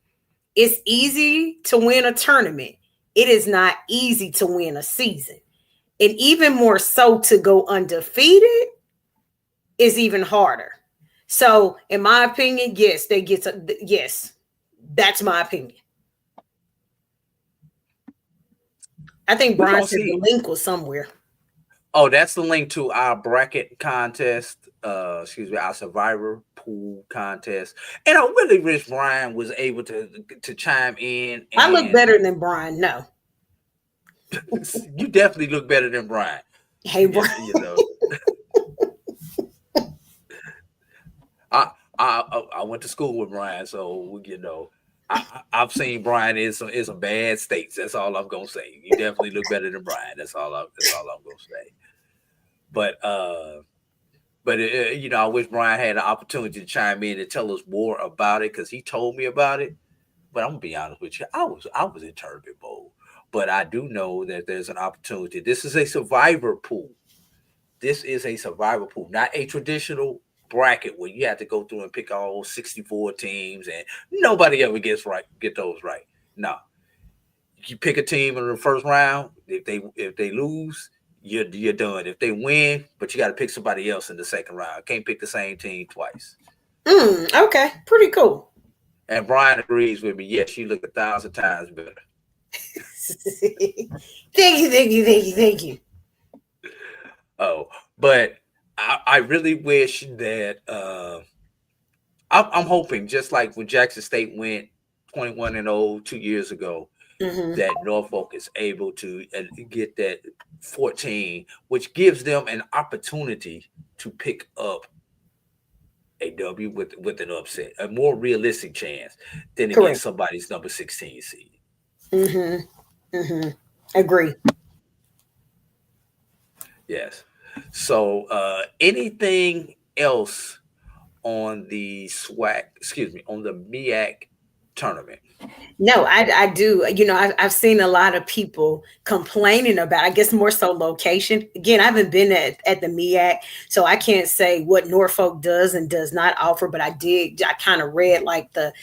It's easy to win a tournament. It is not easy to win a season. And even more so, to go undefeated is even harder. So, in my opinion, yes, yes, that's my opinion. I think Brian said the link was somewhere. Oh, that's the link to our bracket contest. Our survivor pool contest. And I really wish Brian was able to chime in. I look better than Brian. No. You definitely look better than Brian. Hey, Brian. I went to school with Brian, so I've seen Brian in some bad states. That's all I'm gonna say. You definitely look better than Brian. That's all I'm gonna say. But I wish Brian had an opportunity to chime in and tell us more about it, because he told me about it. But I'm gonna be honest with you, I was in Turbot Bowl, but I do know that there's an opportunity. This is a survivor pool. This is a survivor pool, not a traditional bracket where you have to go through and pick all 64 teams and nobody ever get those right. No, you pick a team in the first round. If they lose, you're done. If they win, but you got to pick somebody else in the second round. Can't pick the same team twice. Okay, pretty cool. And Brian agrees with me. Yes, you look 1,000 times better. Thank you. Oh, but I really wish that I'm hoping, just like when Jackson State went 21-0 2 years ago, that Norfolk is able to get that 14, which gives them an opportunity to pick up a W with an upset, a more realistic chance than against somebody's number 16 seed. Agree. Yes. So anything else on the SWAC, on the MEAC tournament? No, I do. I've seen a lot of people complaining about, I guess more so location. Again, I haven't been at the MEAC, so I can't say what Norfolk does and does not offer, but I kind of read like the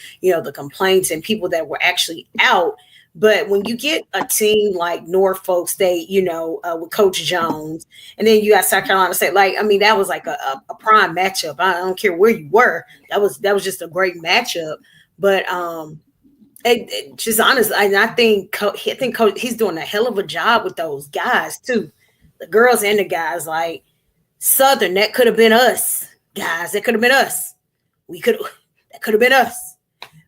complaints and people that were actually out But when you get a team like Norfolk State, with Coach Jones, and then you got South Carolina State, that was like a prime matchup. I don't care where you were. That was just a great matchup. But just honest, I think Coach, he's doing a hell of a job with those guys too, the girls and the guys. Like Southern, that could have been us, guys. That could have been us. That could have been us.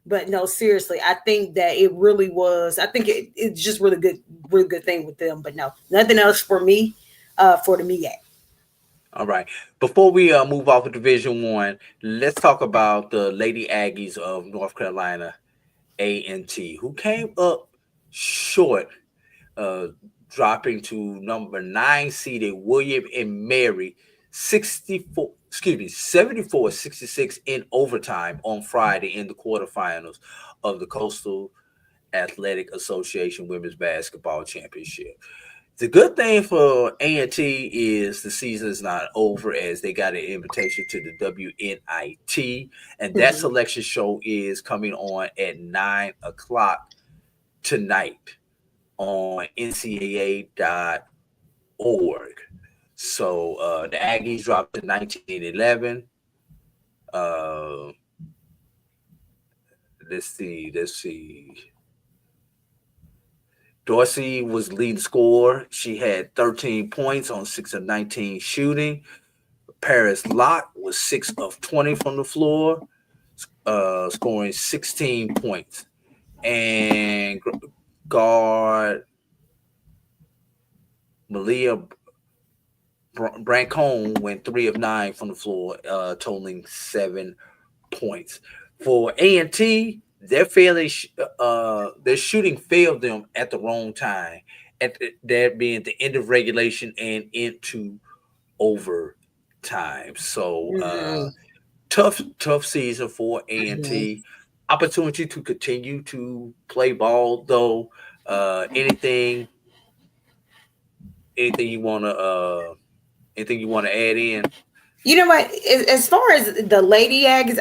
But no, seriously, I think that it really was. I think it's just really good thing with them. But no, nothing else for me, for the MEAC. All right. Before we move off of Division I, let's talk about the Lady Aggies of North Carolina A&T, who came up short, dropping to number 9 seeded William and Mary 74-66 in overtime on Friday in the quarterfinals of the Coastal Athletic Association Women's Basketball Championship. The good thing for A&T is the season is not over, as they got an invitation to the WNIT, and that selection show is coming on at 9:00 tonight on NCAA.org. So the Aggies dropped to 19-11. Let's see. Dorsey was leading scorer. She had 13 points on 6 of 19 shooting. Paris Locke was 6 of 20 from the floor, scoring 16 points. And guard Malia Brancone went 3 of 9 from the floor, totaling 7 points. For A&T, their shooting failed them at the wrong time, that being the end of regulation and into overtime. So tough season for A&T. Opportunity to continue to play ball, though. Anything you want to add in? You know what? As far as the Lady Aggies,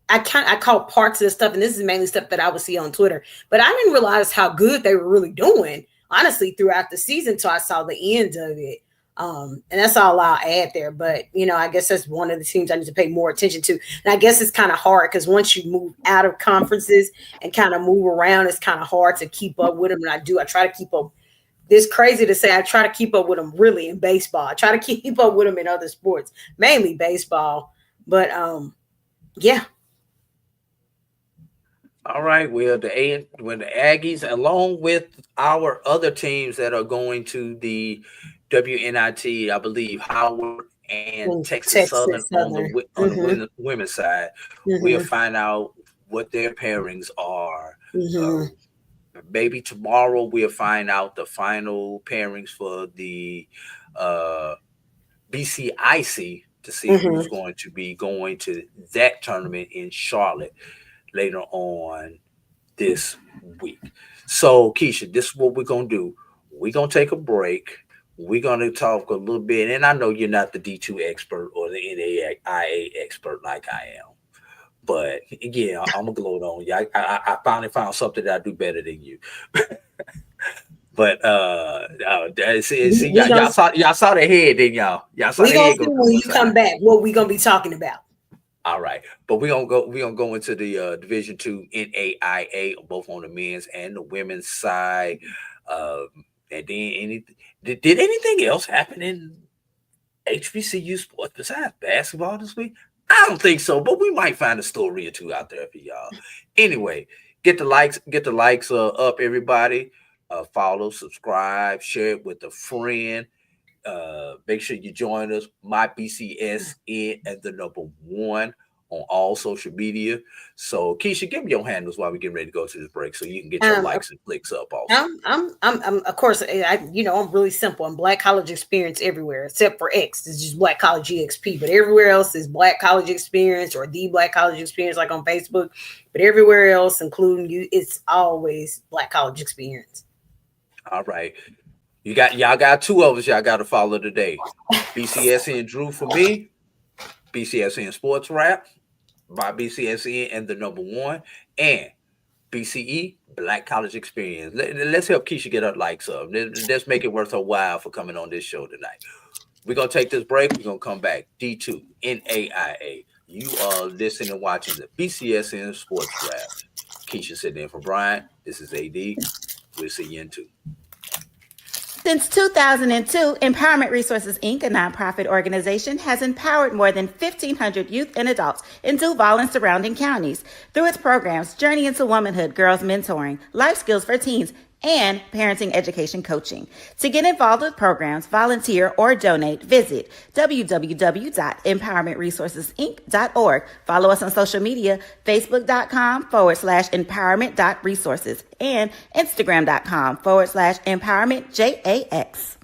I caught parts of the stuff, and this is mainly stuff that I would see on Twitter, but I didn't realize how good they were really doing, honestly, throughout the season until I saw the end of it. And that's all I'll add there. But, I guess that's one of the teams I need to pay more attention to. And I guess it's kind of hard because once you move out of conferences and kind of move around, it's kind of hard to keep up with them. And I try to keep up. It's crazy to say I try to keep up with them really in baseball. I try to keep up with them in other sports, mainly baseball. But, yeah. All right. Well, the Aggies, along with our other teams that are going to the WNIT, I believe Howard and Texas Southern on the women's side, we'll find out what their pairings are. Maybe tomorrow we'll find out the final pairings for the BCIC to see who's going to be going to that tournament in Charlotte later on this week. So, Keisha, this is what we're going to do. We're going to take a break. We're going to talk a little bit, and I know you're not the D2 expert or the NAIA expert like I am, but yeah, I'm going to gloat on you. I finally found something that I do better than you. But see, y'all saw the head, didn't y'all? Y'all saw the head. We're going to see when you come back what we're going to be talking about. All right, but we're gonna go into the Division-II NAIA, both on the men's and the women's side. And then did anything else happen in HBCU sports besides basketball this week? I don't think so, but we might find a story or two out there for y'all. Anyway, get the likes up, everybody. Follow, subscribe, share it with a friend. Make sure you join us, MyBCSN and the number 1 on all social media. So, Keisha, give me your handles while we get ready to go to this break, so you can get your likes and clicks up. Also, I'm of course, I'm really simple. I'm Black College Experience everywhere except for X. It's just Black College EXP, but everywhere else is Black College Experience or the Black College Experience, like on Facebook. But everywhere else, including you, it's always Black College Experience. All right. Y'all got 2 of us y'all got to follow today. BCSN Drew for me, BCSN SportsWrap, MyBCSN and the number 1, and BCE, Black College Experience. Let's help Keisha get her likes up. Let's make it worth her while for coming on this show tonight. We're going to take this break. We're going to come back. D2, NAIA. You are listening and watching the BCSN SportsWrap. Keisha sitting in for Brian. This is AD. We'll see you in 2. Since 2002, Empowerment Resources, Inc., a nonprofit organization, has empowered more than 1,500 youth and adults in Duval and surrounding counties. Through its programs, Journey into Womanhood, Girls Mentoring, Life Skills for Teens, and Parenting Education Coaching. To get involved with programs, volunteer, or donate, visit www.empowermentresourcesinc.org. Follow us on social media, facebook.com/empowerment.resources and instagram.com/empowermentJAX.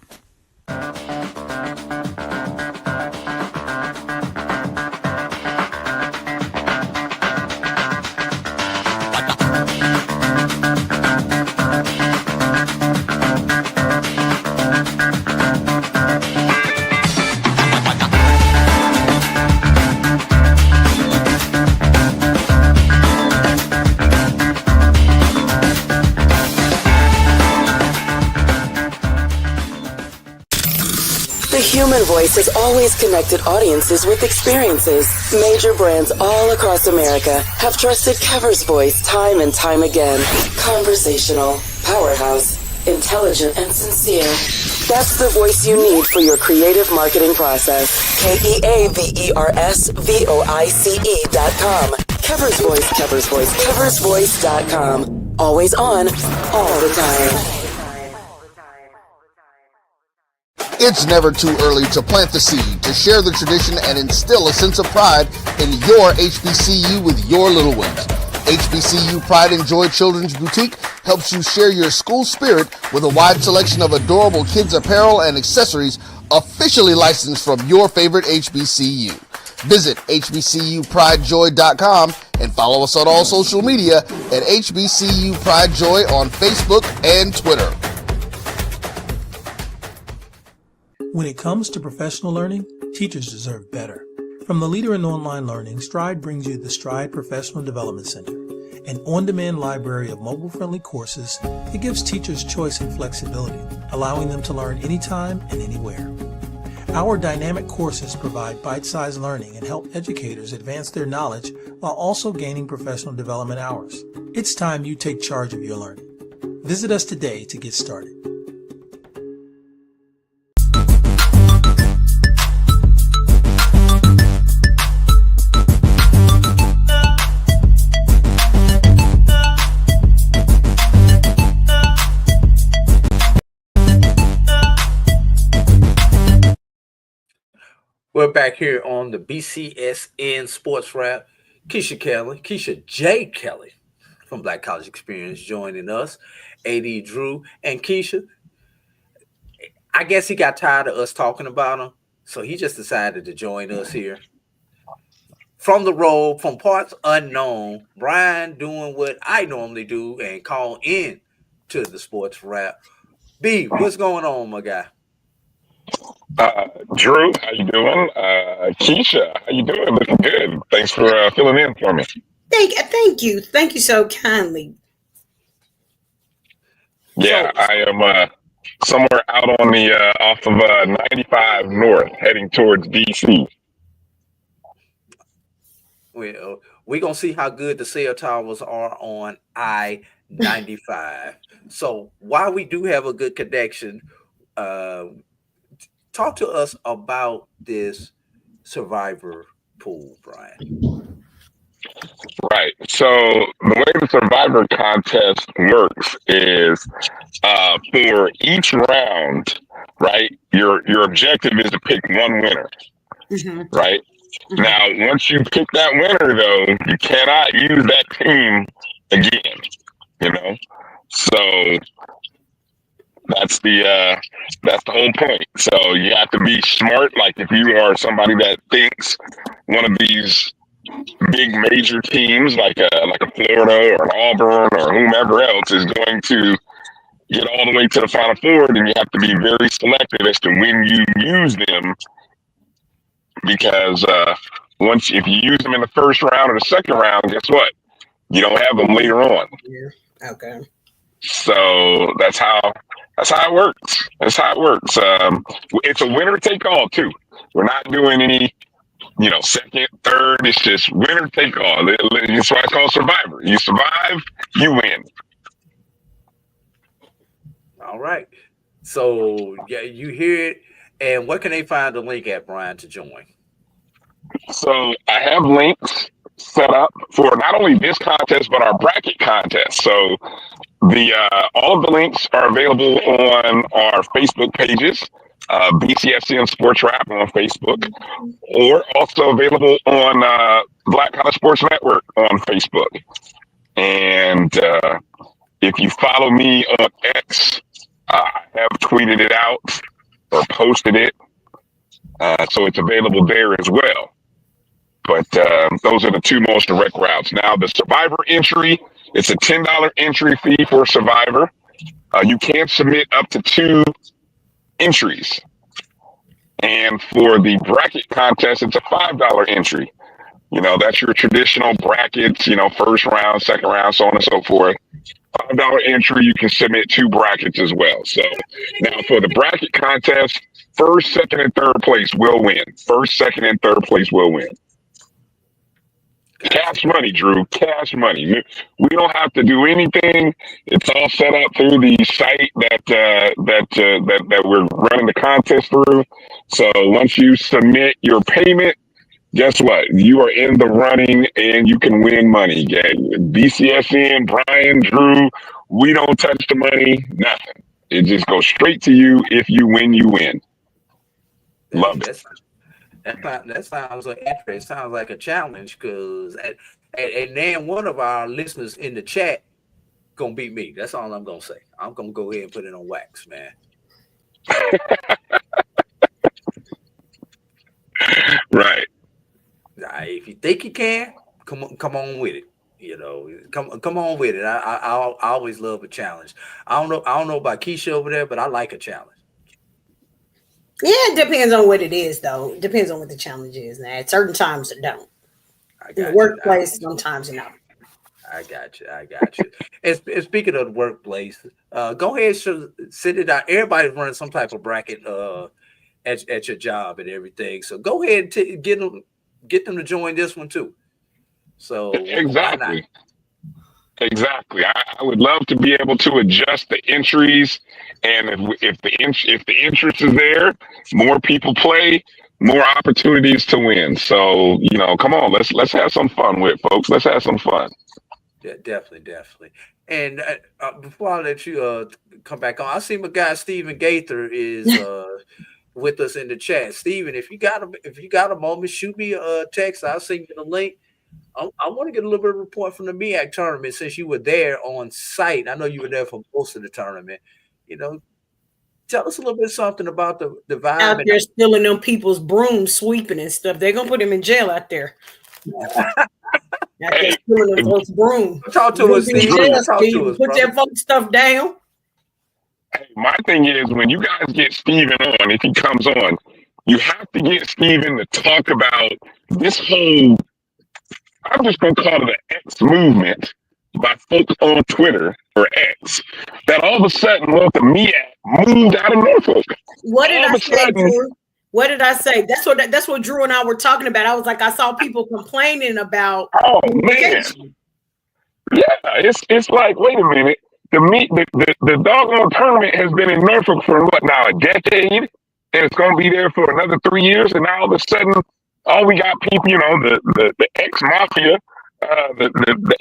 The human voice has always connected audiences with experiences. Major brands all across America have trusted Kever's voice time and time again. Conversational, powerhouse, intelligent, and sincere. That's the voice you need for your creative marketing process. KEAVERSVOICE.com. Kever's Voice, Kever's Voice, KeversVoice.com. Always on, all the time. It's never too early to plant the seed, to share the tradition, and instill a sense of pride in your HBCU with your little ones. HBCU Pride and Joy Children's Boutique helps you share your school spirit with a wide selection of adorable kids' apparel and accessories officially licensed from your favorite HBCU. Visit hbcupridejoy.com and follow us on all social media at HBCU Pride Joy on Facebook and Twitter. When it comes to professional learning, teachers deserve better. From the leader in online learning, Stride brings you the Stride Professional Development Center, an on-demand library of mobile-friendly courses that gives teachers choice and flexibility, allowing them to learn anytime and anywhere. Our dynamic courses provide bite-sized learning and help educators advance their knowledge while also gaining professional development hours. It's time you take charge of your learning. Visit us today to get started. We're back here on the BCSN SportsWrap. Keisha Kelly, Keisha J. Kelly from Black College Experience joining us. AD Drew and Keisha. I guess he got tired of us talking about him, so he just decided to join us here. From the road, from parts unknown, Brian doing what I normally do and call in to the SportsWrap. B, what's going on, my guy? Drew, how you doing? Keisha, how you doing? Looking good. Thanks for filling in for me. Thank you. Thank you so kindly. Yeah, I am somewhere out on the off of 95 North, heading towards DC. Well, we're going to see how good the cell towers are on I-95. So while we do have a good connection, talk to us about this survivor pool, Brian. Right. So the way the survivor contest works is for each round, right, your objective is to pick one winner, right? Mm-hmm. Now, once you pick that winner, though, you cannot use that team again, you know? So that's the whole point. So you have to be smart. Like if you are somebody that thinks one of these big major teams, like a Florida or an Auburn or whomever else, is going to get all the way to the Final Four, then you have to be very selective as to when you use them. Because if you use them in the first round or the second round, guess what? You don't have them later on. Yeah. Okay. So that's how it works. That's how it works. It's a winner take all too. We're not doing any, second, third. It's just winner take all. That's why it's called Survivor. You survive, you win. All right. So yeah, you hear it. And where can they find the link at, Brian, to join? So I have links set up for not only this contest but our bracket contest. So all of the links are available on our Facebook pages, BCSN SportsWrap on Facebook, or also available on Black College Sports Network on Facebook. And if you follow me on X, I have tweeted it out or posted it, so it's available there as well. But those are the two most direct routes. Now, the Survivor entry, it's a $10 entry fee for Survivor. You can submit up to 2 entries. And for the bracket contest, it's a $5 entry. That's your traditional brackets, first round, second round, so on and so forth. $5 entry, you can submit 2 brackets as well. So now for the bracket contest, first, second, and third place will win. First, second, and third place will win. Cash money, Drew. Cash money. We don't have to do anything. It's all set up through the site that we're running the contest through. So once you submit your payment, guess what? You are in the running and you can win money. Yeah. BCSN, Brian, Drew, we don't touch the money, nothing. It just goes straight to you. If you win, you win. Love it. That sounds like interesting. Sounds like a challenge because and then one of our listeners in the chat gonna beat me. That's all I'm gonna say. I'm gonna go ahead and put it on wax, man. Right. If you think you can, come on with it. Come on with it. I always love a challenge. I don't know about Keisha over there, but I like a challenge. Yeah, it depends on what it is, though. It depends on what the challenge is. Now, at certain times, it don't. In the workplace, sometimes, I got you. And speaking of the workplace, go ahead and send it out. Everybody's running some type of bracket at your job and everything. So go ahead and get them to join this one too. So exactly. I would love to be able to adjust the entries, and if the interest is there, more people play, more opportunities to win. So come on, let's have some fun with it, folks. Let's have some fun. Yeah, definitely. And before I let you come back on, I see my guy Stephen Gaither is with us in the chat. Stephen, if you got a moment, shoot me a text. I'll send you the link. I want to get a little bit of a report from the MEAC tournament since you were there on site. I know you were there for most of the tournament. Tell us a little bit something about the vibe. Out there stealing them people's brooms, sweeping and stuff. They're going to put him in jail out there. Stealing them folks' brooms. Talk to us, Steve. Put that folks' stuff down. Hey, my thing is, when you guys get Steven on, if he comes on, you have to get Steven to talk about this whole, I'm just going to call it an X movement by folks on Twitter or X that all of a sudden want the MEAC moved out of Norfolk. What did I say, Drew? What did I say? That's what Drew and I were talking about. I was like, I saw people complaining about. Oh man, yeah, it's like, wait a minute, the doggone tournament has been in Norfolk for what now, a decade, and it's going to be there for another 3 years, and now all of a sudden, all we got people, the ex mafia, the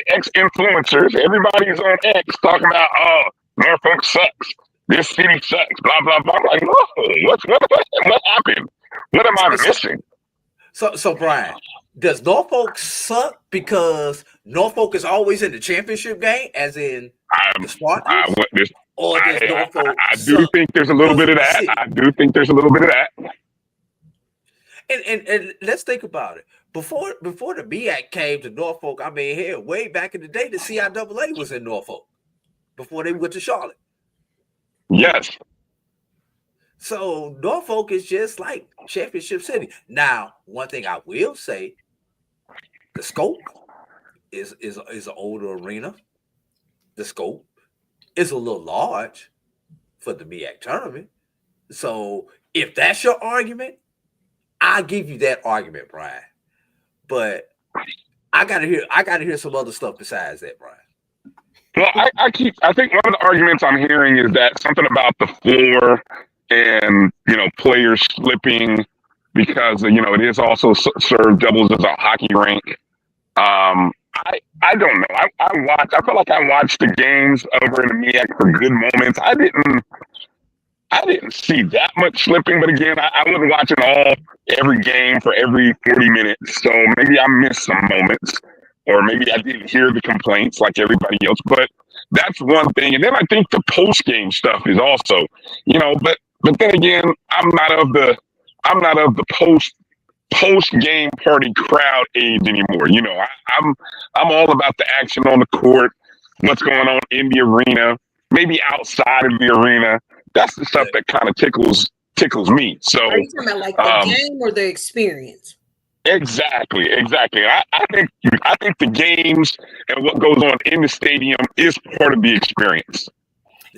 ex influencers, everybody's on X talking about, oh, Norfolk sucks, this city sucks, blah blah blah. I'm like, no, what happened? What am I missing? So Brian, does Norfolk suck because Norfolk is always in the championship game, as in the Spartans? I do think there's a little bit of that. And let's think about it. Before the MEAC came to Norfolk, I mean, hell, way back in the day, the CIAA was in Norfolk before they went to Charlotte. Yes. So Norfolk is just like Championship City. Now, one thing I will say, the scope is an older arena. The scope is a little large for the MEAC tournament. So if that's your argument, I'll give you that argument, Brian. But I gotta hear some other stuff besides that, Brian. Well, I think one of the arguments I'm hearing is that something about the floor and, players slipping because, it is also served doubles as a hockey rink. I don't know. I feel like I watched the games over in the MEAC for good moments. I didn't see that much slipping, but again, I wasn't watching every game for every 40 minutes. So maybe I missed some moments, or maybe I didn't hear the complaints like everybody else. But that's one thing. And then I think the post game stuff is also, but then again, I'm not of the post game party crowd age anymore. I'm all about the action on the court, what's going on in the arena, maybe outside of the arena. That's the stuff that kind of tickles me. So are you talking about like the game or the experience? Exactly. I think the games and what goes on in the stadium is part of the experience.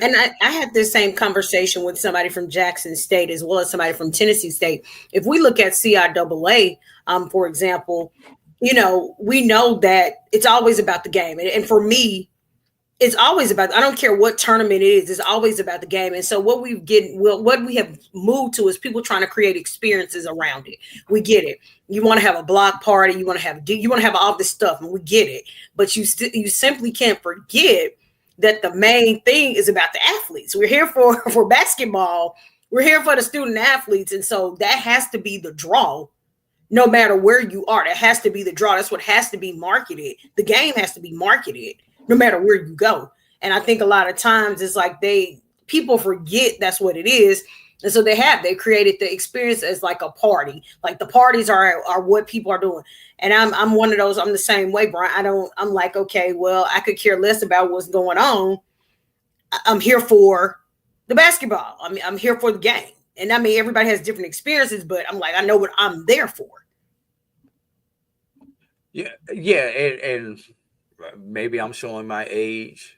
And I had this same conversation with somebody from Jackson State as well as somebody from Tennessee State. If we look at CIAA, for example, we know that it's always about the game. And for me, it's always about, I don't care what tournament it is, it's always about the game. And so what we have moved to is people trying to create experiences around it. We get it. You want to have a block party, you want to have all this stuff, and we get it. But you simply can't forget that the main thing is about the athletes. We're here for basketball. We're here for the student athletes. And so that has to be the draw. No matter where you are, that has to be the draw. That's what has to be marketed. The game has to be marketed no matter where you go. And I think a lot of times it's like people forget that's what it is. And so they created the experience as like a party. Like the parties are what people are doing. And I'm one of those. I'm the same way, Brian. I'm like, okay, well, I could care less about what's going on. I'm here for the basketball. I'm here for the game. And I mean, everybody has different experiences, but I'm like, I know what I'm there for. Yeah, and maybe I'm showing my age.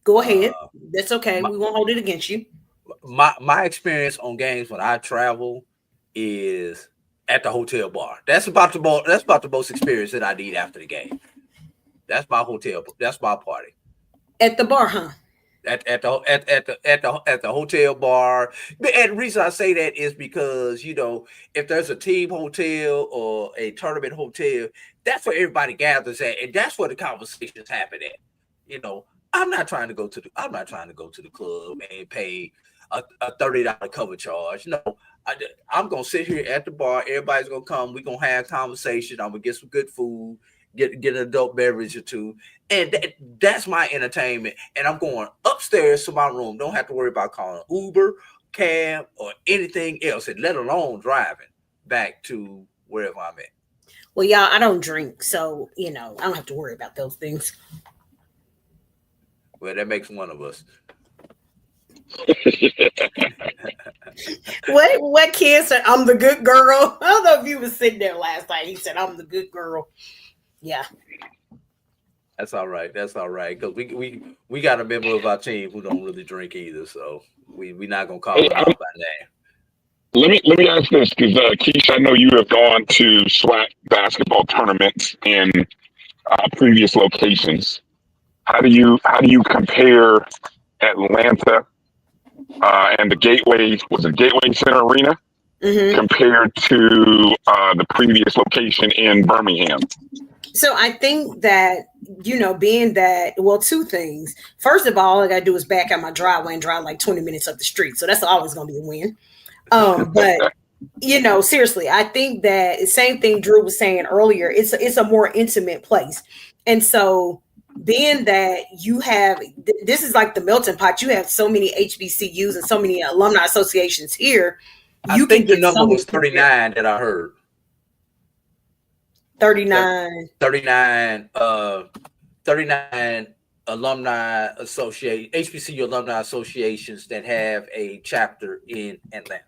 Go ahead. That's okay. We won't hold it against you. My experience on games when I travel is at the hotel bar. That's about the most experience that I need after the game. That's my hotel. That's my party. At the bar, huh? At the hotel bar. And the reason I say that is because if there's a team hotel or a tournament hotel, that's where everybody gathers at, and that's where the conversations happen at. I'm not trying to go to the club and pay a $30 cover charge. No, I'm gonna sit here at the bar. Everybody's gonna come. We're gonna have conversation. I'm gonna get some good food, get an adult beverage or two, and that's my entertainment. And I'm going upstairs to my room. Don't have to worry about calling Uber, cab, or anything else, and let alone driving back to wherever I'm at. Well, y'all, I don't drink, so I don't have to worry about those things. Well, that makes one of us. What kid said I'm the good girl? I don't know if you was sitting there last night. He said I'm the good girl. Yeah. That's all right. Because we got a member of our team who don't really drink either, so we're not gonna call him out by name. Let me ask this, because Keisha, I know you have gone to SWAC basketball tournaments in previous locations. How do you compare Atlanta and the Gateway Center Arena compared to the previous location in Birmingham? So I think that, being that, well, two things. First of all I got to do is back out my driveway and drive like 20 minutes up the street. So that's always going to be a win. But, seriously, I think that the same thing Drew was saying earlier, it's a more intimate place. And so being that you have, this is like the melting pot, you have so many HBCUs and so many alumni associations here. I think the number was 39 that I heard. 39 alumni HBCU alumni associations that have a chapter in Atlanta.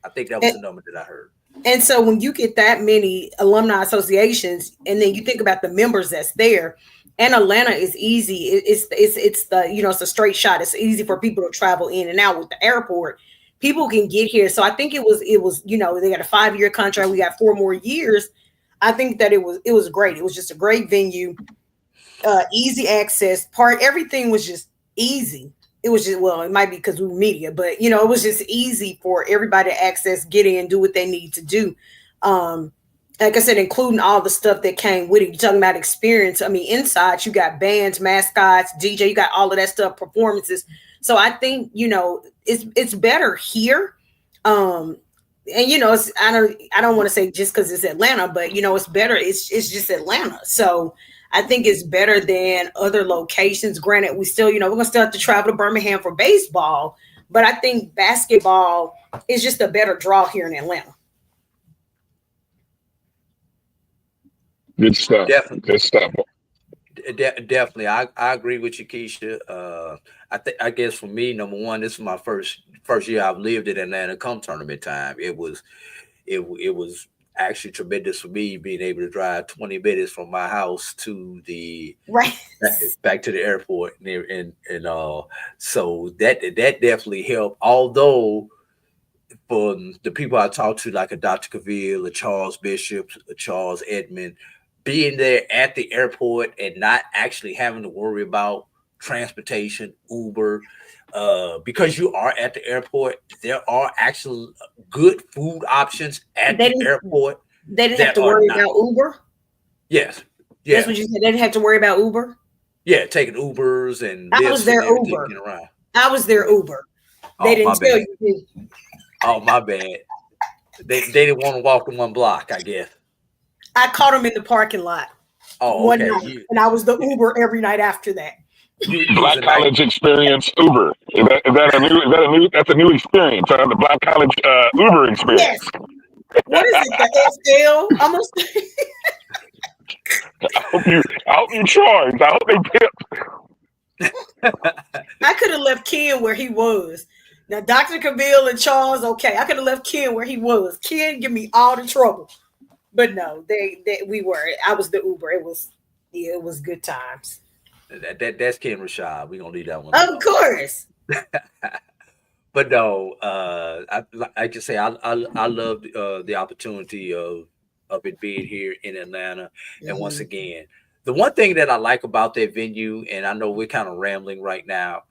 I think that was the number that I heard. And so when you get that many alumni associations, and then you think about the members that's there, and Atlanta is easy. It's the it's a straight shot. It's easy for people to travel in and out with the airport. People can get here. So I think it was they got a 5-year contract. We got 4 more years. I think that it was great. It was just a great venue, easy access. Everything was just easy. It was just, well, it might be because we were media, but it was just easy for everybody to access, get in, do what they need to do. Like I said, including all the stuff that came with it. You're talking about experience. I mean, inside you got bands, mascots, DJ, you got all of that stuff, performances. So I think, it's better here. And I don't want to say just because it's Atlanta, but it's better. It's just Atlanta. So I think it's better than other locations. Granted, we still, we're gonna still have to travel to Birmingham for baseball, but I think basketball is just a better draw here in Atlanta. Good stuff. Definitely. Good stuff. Definitely, I agree with you, Keisha. I guess for me, number one, this is my first year I've lived in Atlanta come tournament time. It was actually tremendous for me being able to drive 20 minutes from my house to the back to the airport and so that definitely helped. Although for the people I talked to, like a Dr. Cavill, a Charles Bishop, a Charles Edmond, being there at the airport and not actually having to worry about transportation, Uber, because you are at the airport, there are actually good food options at the airport. They didn't have to worry about Uber? Yes. Yeah. That's what you said. They didn't have to worry about Uber? Yeah, taking Ubers and I was their Uber. I was their Uber. They didn't tell you. Oh, my bad. They didn't want to walk the one block, I guess. I caught them in the parking lot one night, and I was the Uber every night after that. Black college experience Uber. Is that that's a new experience? The Black college Uber experience. Yes. What is it? The SL? Almost. I hope you charged. I hope they tipped. I could have left Ken where he was. Now, Dr. Cavill and Charles, okay, I could have left Ken where he was. Ken give me all the trouble. But no, I was the Uber. It was good times. That's Ken Rashad. We're gonna leave that one. Of course. But no, I just say I love the opportunity of it being here in Atlanta. Mm-hmm. And once again, the one thing that I like about that venue, and I know we're kind of rambling right now,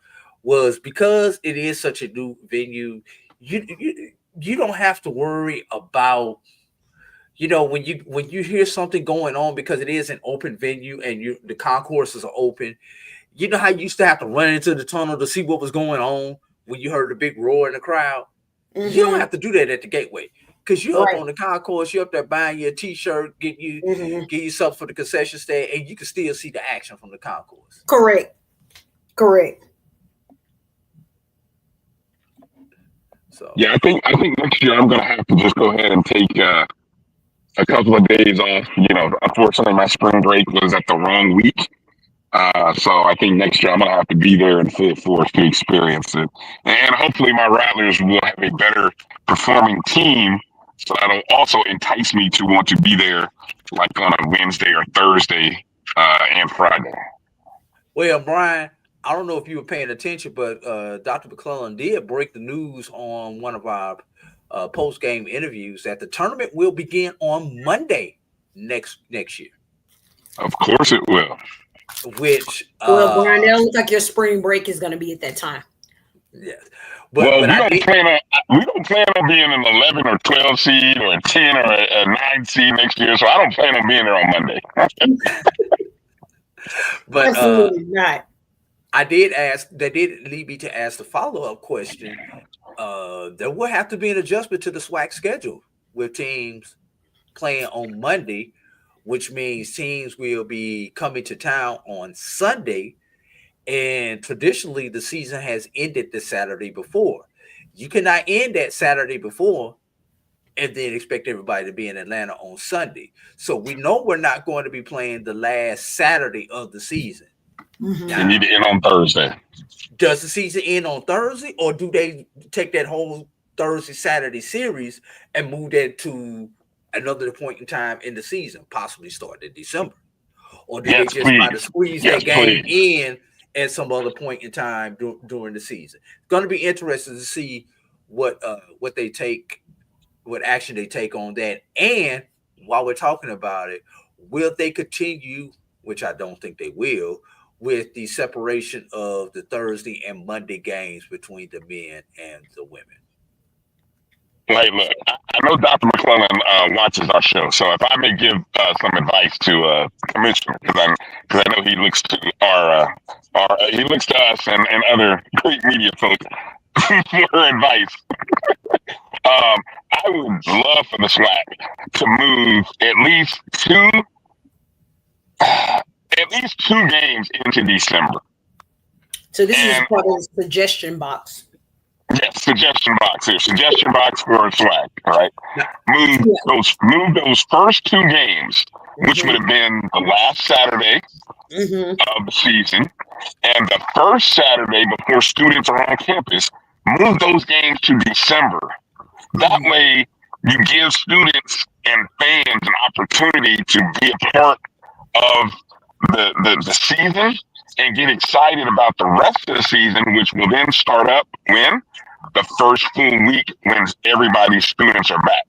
was because it is such a new venue, you don't have to worry about, when you hear something going on, because it is an open venue and the concourses are open. You know how you used to have to run into the tunnel to see what was going on when you heard the big roar in the crowd? Mm-hmm. You don't have to do that at the Gateway, because you're up on the concourse, you're up there buying your T-shirt, get you something for the concession stand, and you can still see the action from the concourse. Correct. So yeah, I think next year I'm gonna have to just go ahead and take a couple of days off. Unfortunately, my spring break was at the wrong week. So I think next year I'm going to have to be there in full force to experience it. And hopefully my Rattlers will have a better performing team, so that'll also entice me to want to be there like on a Wednesday or Thursday and Friday. Well, Brian, I don't know if you were paying attention, but Dr. McClellan did break the news on one of our post-game interviews that the tournament will begin on Monday next year. Of course it will. Which Brian, it looks like your spring break is going to be at that time. Yes. We don't plan on being an 11 or 12 seed or a 10 or a 9 seed next year, so I don't plan on being there on Monday. But absolutely not. That did lead me to ask the follow-up question. There will have to be an adjustment to the SWAC schedule with teams playing on Monday, which means teams will be coming to town on Sunday. And traditionally, the season has ended the Saturday before. You cannot end that Saturday before and then expect everybody to be in Atlanta on Sunday. So we know we're not going to be playing the last Saturday of the season. Mm-hmm. Now, you need to end on Thursday. Does the season end on Thursday, or do they take that whole Thursday, Saturday series and move that to another point in time in the season, possibly start in December? Or do they just try to squeeze that game in at some other point in time during the season? It's going to be interesting to see what they take, what action they take on that. And while we're talking about it, will they continue, which I don't think they will, with the separation of the Thursday and Monday games between the men and the women? Like, look, I know Dr. McClellan watches our show, so if I may give some advice to Commissioner, because I know he looks to he looks to us and other great media folks for advice. I would love for the SWAC to move at least two games into December. So this is part of the suggestion box. Yes, suggestion box here. Suggestion box for a SWAC, right? Move those first two games, which would have been the last Saturday of the season and the first Saturday before students are on campus. Move those games to December. That way, you give students and fans an opportunity to be a part of the season and get excited about the rest of the season, which will then start up when the first full week when everybody's students are back.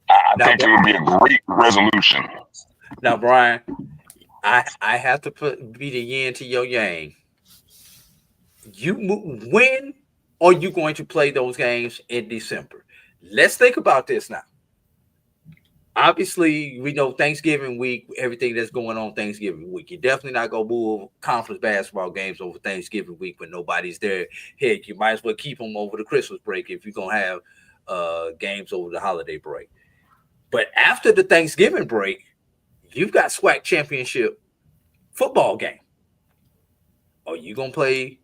I think it would be a great resolution. Now, Brian, I have to be the yin to your yang. When are you going to play those games in December? Let's think about this now. Obviously, we know Thanksgiving week, everything that's going on Thanksgiving week. You're definitely not going to move conference basketball games over Thanksgiving week when nobody's there. Heck, you might as well keep them over the Christmas break if you're going to have games over the holiday break. But after the Thanksgiving break, you've got SWAC championship football game. Are you going to play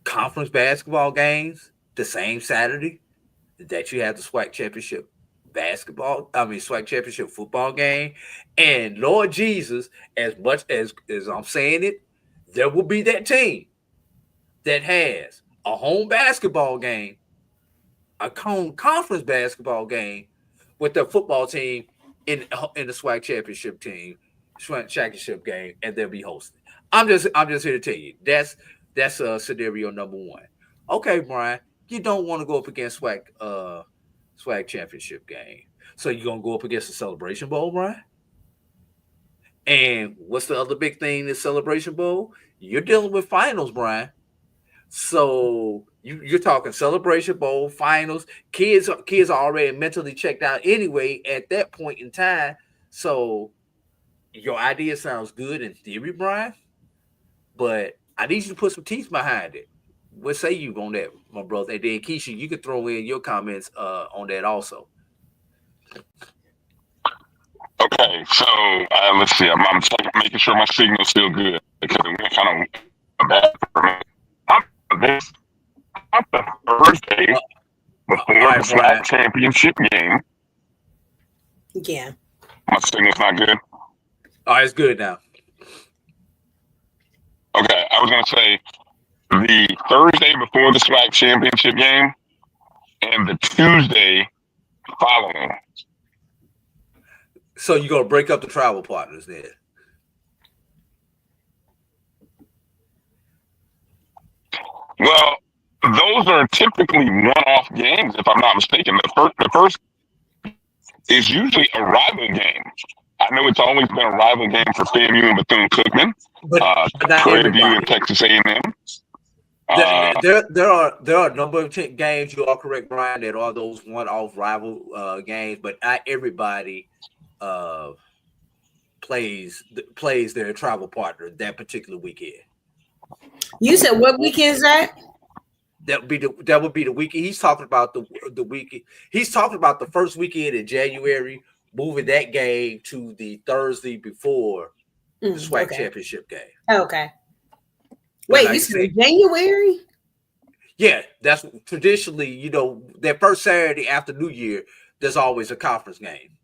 conference basketball games the same Saturday that you have the SWAC championship SWAC championship football game? And Lord Jesus, as much as I'm saying it, there will be that team that has a home basketball game, a conference basketball game with their football team in the SWAC championship game, and they'll be hosting. I'm just here to tell you that's scenario number one. Okay, Brian, you don't want to go up against SWAC championship game. So you're going to go up against the Celebration Bowl, Brian? And what's the other big thing in the Celebration Bowl? You're dealing with finals, Brian. So you're talking Celebration Bowl, finals. Kids are already mentally checked out anyway at that point in time. So your idea sounds good in theory, Brian, but I need you to put some teeth behind it. What say you on that, my brother? And then Keisha, you can throw in your comments on that also. Okay, so let's see. I'm making sure my signal's still good because it went kind of bad for me. I'm the Thursday before the SWAC championship game. Yeah. My signal's not good. Oh, it's good now. Okay, I was going to say the Thursday before the SWAC championship game and the Tuesday following. So you're going to break up the travel partners then? Well, those are typically one-off games, if I'm not mistaken. The first is usually a rival game. I know it's always been a rival game for FAMU and Bethune-Cookman, Prairie View and Texas A&M. There are a number of games, you are correct, Brian, that are those one-off rival games, but not everybody plays their travel partner that particular weekend. You said what weekend is that? That would be the weekend. He's talking about the weekend. He's talking about the first weekend in January, moving that game to the Thursday before the SWAC championship game. Okay. Wait, like you said January? Yeah, that's traditionally, that first Saturday after New Year, there's always a conference game.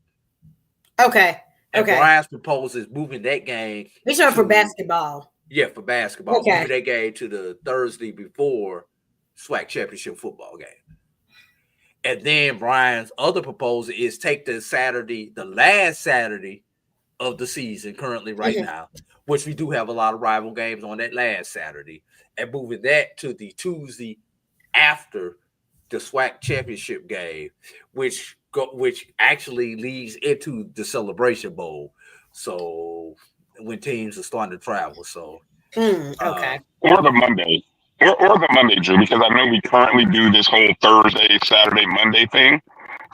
Okay. And Brian's proposes moving that game. He's talking for basketball. Yeah, for basketball. Okay. Moving that game to the Thursday before SWAC championship football game. And then Brian's other proposal is take the last Saturday of the season currently right now, which we do have a lot of rival games on that last Saturday, and moving that to the Tuesday after the SWAC championship game, which actually leads into the Celebration Bowl. So when teams are starting to travel, so okay. Or the Monday. Or the Monday, Drew, because I know we currently do this whole Thursday, Saturday, Monday thing.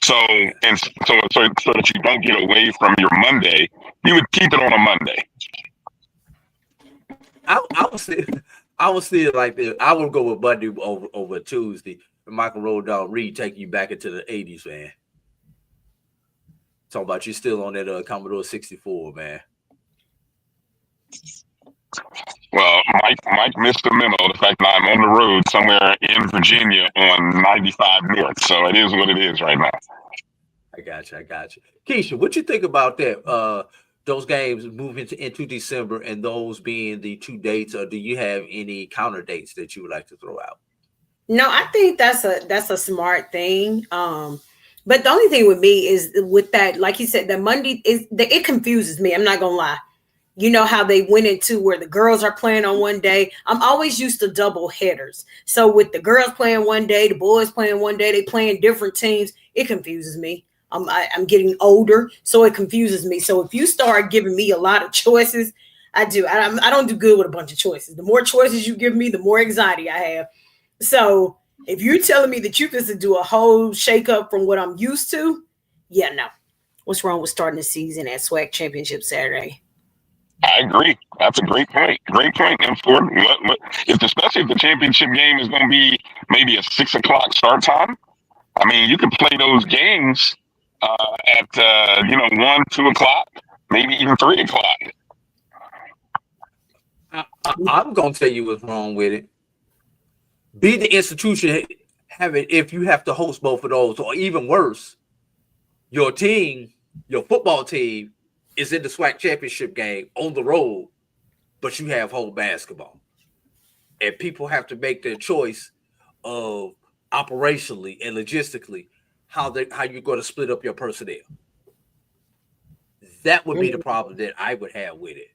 So that you don't get away from your Monday, you would keep it on a Monday. I would still like this. I would go with Monday over Tuesday. Michael Rodon Reed taking you back into the 80s, man. Talking about you still on that Commodore 64, man. Well, Mike missed the memo. The fact that I'm on the road somewhere in Virginia on 95 North. So it is what it is right now. I got you. Keisha, what you think about that? Those games moving into December and those being the 2 dates, or do you have any counter dates that you would like to throw out? No, I think that's a smart thing. But the only thing with me is with that, like you said, the Monday it confuses me. I'm not gonna lie. You know how they went into where the girls are playing on one day. I'm always used to double headers. So with the girls playing one day, the boys playing one day, they playing different teams. It confuses me. I'm getting older, so it confuses me. So if you start giving me a lot of choices, I don't do good with a bunch of choices. The more choices you give me, the more anxiety I have. So if you're telling me that you're supposed to do a whole shakeup from what I'm used to, yeah, no. What's wrong with starting the season at SWAC Championship Saturday? I agree. That's a great point. And for especially if the championship game is going to be maybe a 6 o'clock start time. I mean, you can play those games at 1, 2 o'clock, maybe even 3 o'clock. I'm going to tell you what's wrong with it. Be the institution, have it if you have to host both of those, or even worse, your football team is in the SWAC championship game on the road, but you have home basketball. And people have to make their choice of operationally and logistically how you're going to split up your personnel. That would be the problem that I would have with it.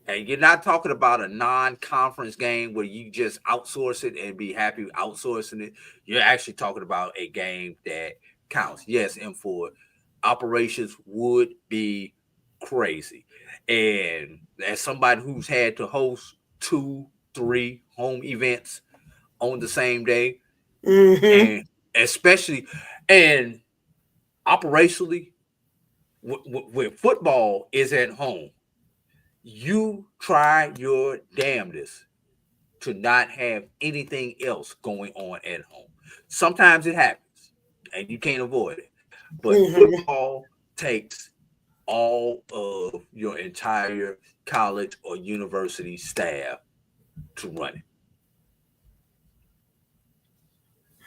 And you're not talking about a non-conference game where you just outsource it and be happy outsourcing it. You're actually talking about a game that counts. Yes, and for operations would be crazy. And as somebody who's had to host 2, 3 home events on the same day, and especially and operationally, when football is at home, you try your damnedest to not have anything else going on at home. Sometimes it happens, and you can't avoid it. But football takes all of your entire college or university staff to run it.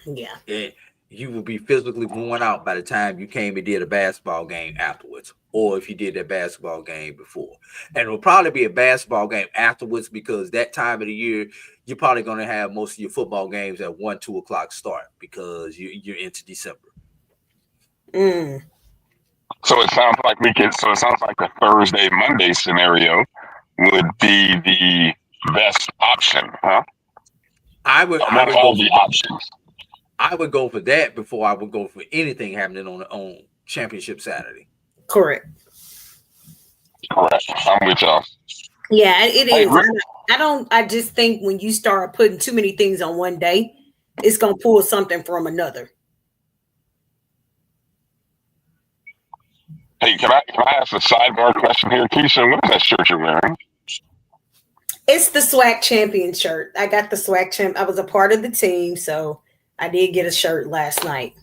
Yeah. And you will be physically worn out by the time you came and did a basketball game afterwards, or if you did that basketball game before. And it'll probably be a basketball game afterwards because that time of the year, you're probably going to have most of your football games at 1, 2 o'clock start because you're into December. So it sounds like the Thursday, Monday scenario would be the best option, huh? I would all the options. I would go for that before I would go for anything happening on Championship Saturday. Correct. I'm with y'all. Yeah, it is. I just think when you start putting too many things on one day, it's gonna pull something from another. Hey, can I ask a sidebar question here, Keisha? What is that shirt you're wearing? It's the SWAC champion shirt. I got the SWAC champ. I was a part of the team, so I did get a shirt last night.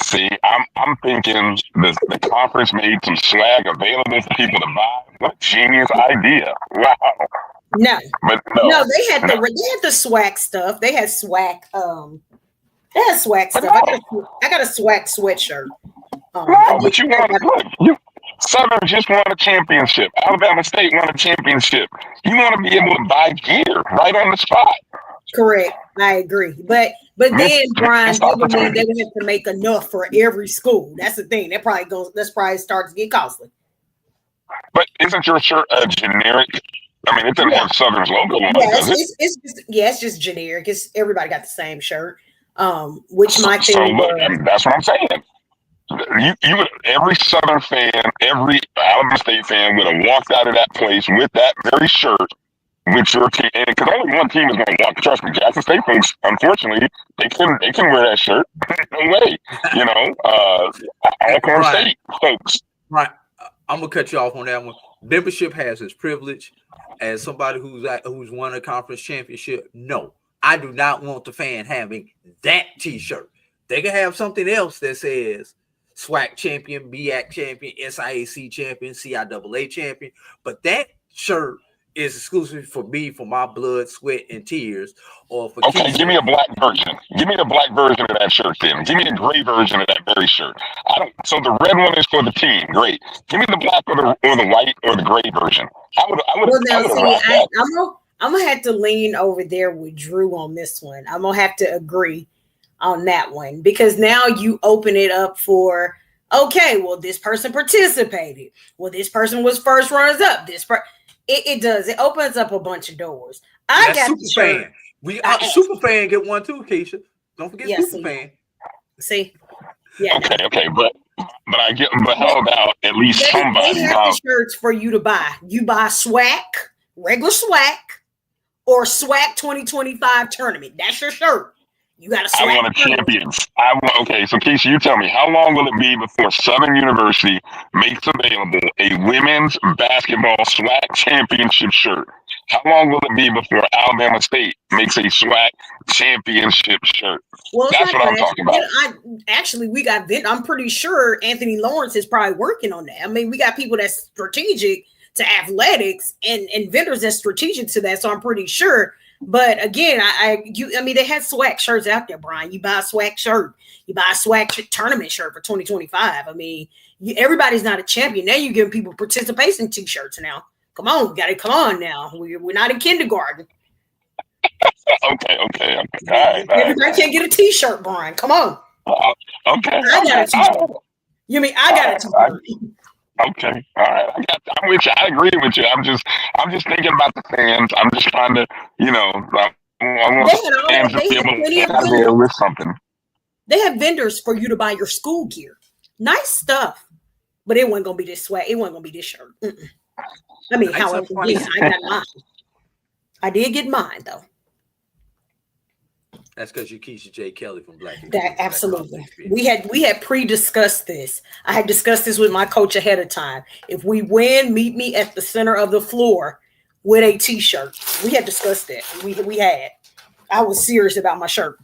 See, I'm thinking the conference made some swag available for people to buy. What a genius idea! Wow. No, they had no. the SWAC stuff. They had SWAC. They had SWAC stuff. I got a SWAC sweatshirt. But you want to look. Southern just won a championship. Alabama State won a championship. You want to be able to buy gear right on the spot. Correct. I agree. But then, Brian, they would have to make enough for every school. That's the thing. That's probably starts to get costly. But isn't your shirt a generic? I mean, it doesn't have Southern's logo on it, does it? It's just generic. It's everybody got the same shirt. Which my thing. So look, that's what I'm saying. You would, every Southern fan, every Alabama State fan would have walked out of that place with that very shirt with your team, because only one team is going to walk. Trust me, Jackson State folks, unfortunately, they can wear that shirt. No way, Alcorn State folks. Right, I'm gonna cut you off on that one. Membership has its privilege. As somebody who's won a conference championship, no, I do not want the fan having that T-shirt. They can have something else that says SWAC champion, MEAC champion, SIAC champion, CIAA champion, but that shirt is exclusive for me, for my blood, sweat, and tears. Or for Keisha. Give me a black version. Give me the black version of that shirt then. Give me the gray version of that very shirt. So the red one is for the team. Great. Give me the black or the white or the gray version. I'm gonna have to lean over there with Drew on this one. I'm gonna have to agree on that one, because now you open it up for, okay, well, this person participated. Well, this person was first runners up. It does. It opens up a bunch of doors. I got super fan. Super fan get one too, Keisha. Don't forget super fan. See, yeah. Okay, but how about at least somebody? They have the shirts for you to buy. You buy SWAC, regular SWAC, or SWAC 2025 tournament. That's your shirt. You got to. I want a champions. Okay, so Keisha, you tell me, how long will it be before Southern University makes available a women's basketball SWAC championship shirt? How long will it be before Alabama State makes a SWAC championship shirt? Well, that's what I'm talking about. I'm pretty sure Anthony Lawrence is probably working on that. I mean, we got people that's strategic to athletics and vendors that's strategic to that. So I'm pretty sure. But again, they had SWAC shirts out there, Brian. You buy a SWAC shirt, you buy a SWAC tournament shirt for 2025. I mean, everybody's not a champion. Now you're giving people participation T-shirts now. Come on, we got to come on now. We're not in kindergarten. Okay. All right. Everybody can't get a T-shirt, Brian. Come on. Okay. I got a T-shirt. You mean I got a T-shirt? Okay, all right. I'm with you. I agree with you. I'm just thinking about the fans. I'm just trying to, I want fans to be able to get out there with something. They have vendors for you to buy your school gear. Nice stuff, but it wasn't gonna be this swag. It wasn't gonna be this shirt. I mean, however, yes, I got mine. I did get mine though. That's because you're Keisha J. Kelly from Black. Absolutely. We had pre-discussed this. I had discussed this with my coach ahead of time. If we win, meet me at the center of the floor with a T-shirt. We had discussed that. We had. I was serious about my shirt.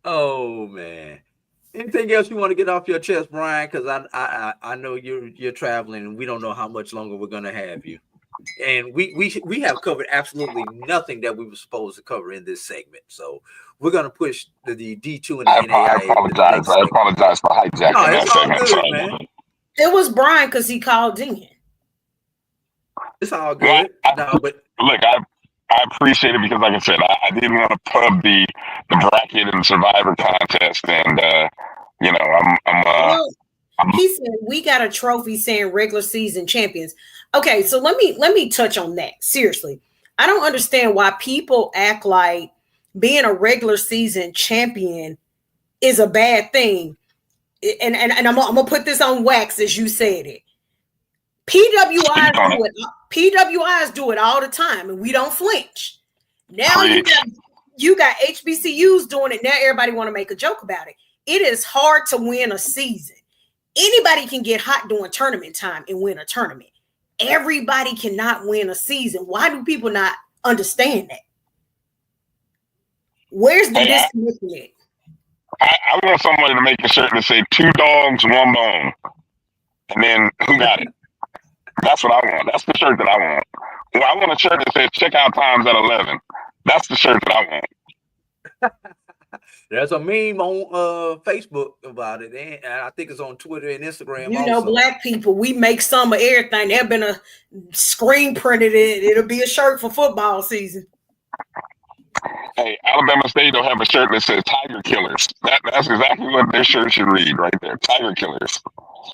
Oh man. Anything else you want to get off your chest, Brian? Because I know you're traveling and we don't know how much longer we're gonna have you. And we have covered absolutely nothing that we were supposed to cover in this segment. So we're going to push the D2 and the NAIA. I apologize for hijacking that segment. Good, man. It was Brian because he called in. It's all good. Look, I appreciate it because, like I said, I didn't want to pub the bracket and survivor contest. And, he said we got a trophy saying regular season champions. Okay, so let me touch on that. Seriously, I don't understand why people act like being a regular season champion is a bad thing. And I'm gonna put this on wax as you said it. PWIs do it all the time, and we don't flinch. Now you got HBCUs doing it. Now everybody want to make a joke about it. It is hard to win a season. Anybody can get hot during tournament time and win a tournament. Everybody cannot win a season. Why do people not understand that? Where's the disconnect? I want somebody to make a shirt that say 2 dogs, 1 bone. And then who got it? That's what I want. That's the shirt that I want. Well, I want a shirt that says checkout times at 11. That's the shirt that I want. There's a meme on Facebook about it, and I think it's on Twitter and Instagram. You know, black people, we make some of everything. There's been a screen printed it. It'll be a shirt for football season. Hey, Alabama State don't have a shirt that says Tiger Killers. That's exactly what their shirt should read right there. Tiger Killers.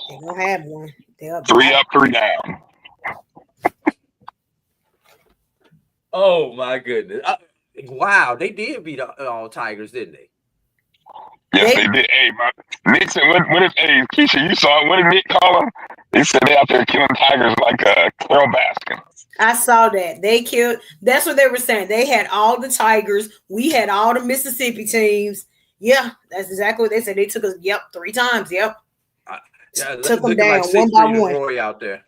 They don't have one. 3 up, 3 down. Oh my goodness! Wow, they did beat all Tigers, didn't they? Yes, they did. Hey, Nick said, what is, hey, Keisha, you saw it. What did Nick call them? He said they out there killing Tigers like Carol Baskin. I saw that. They killed. That's what they were saying. They had all the Tigers. We had all the Mississippi teams. Yeah, that's exactly what they said. They took us, 3 times. Yep. Yeah, took them down like one by one. Roy out there.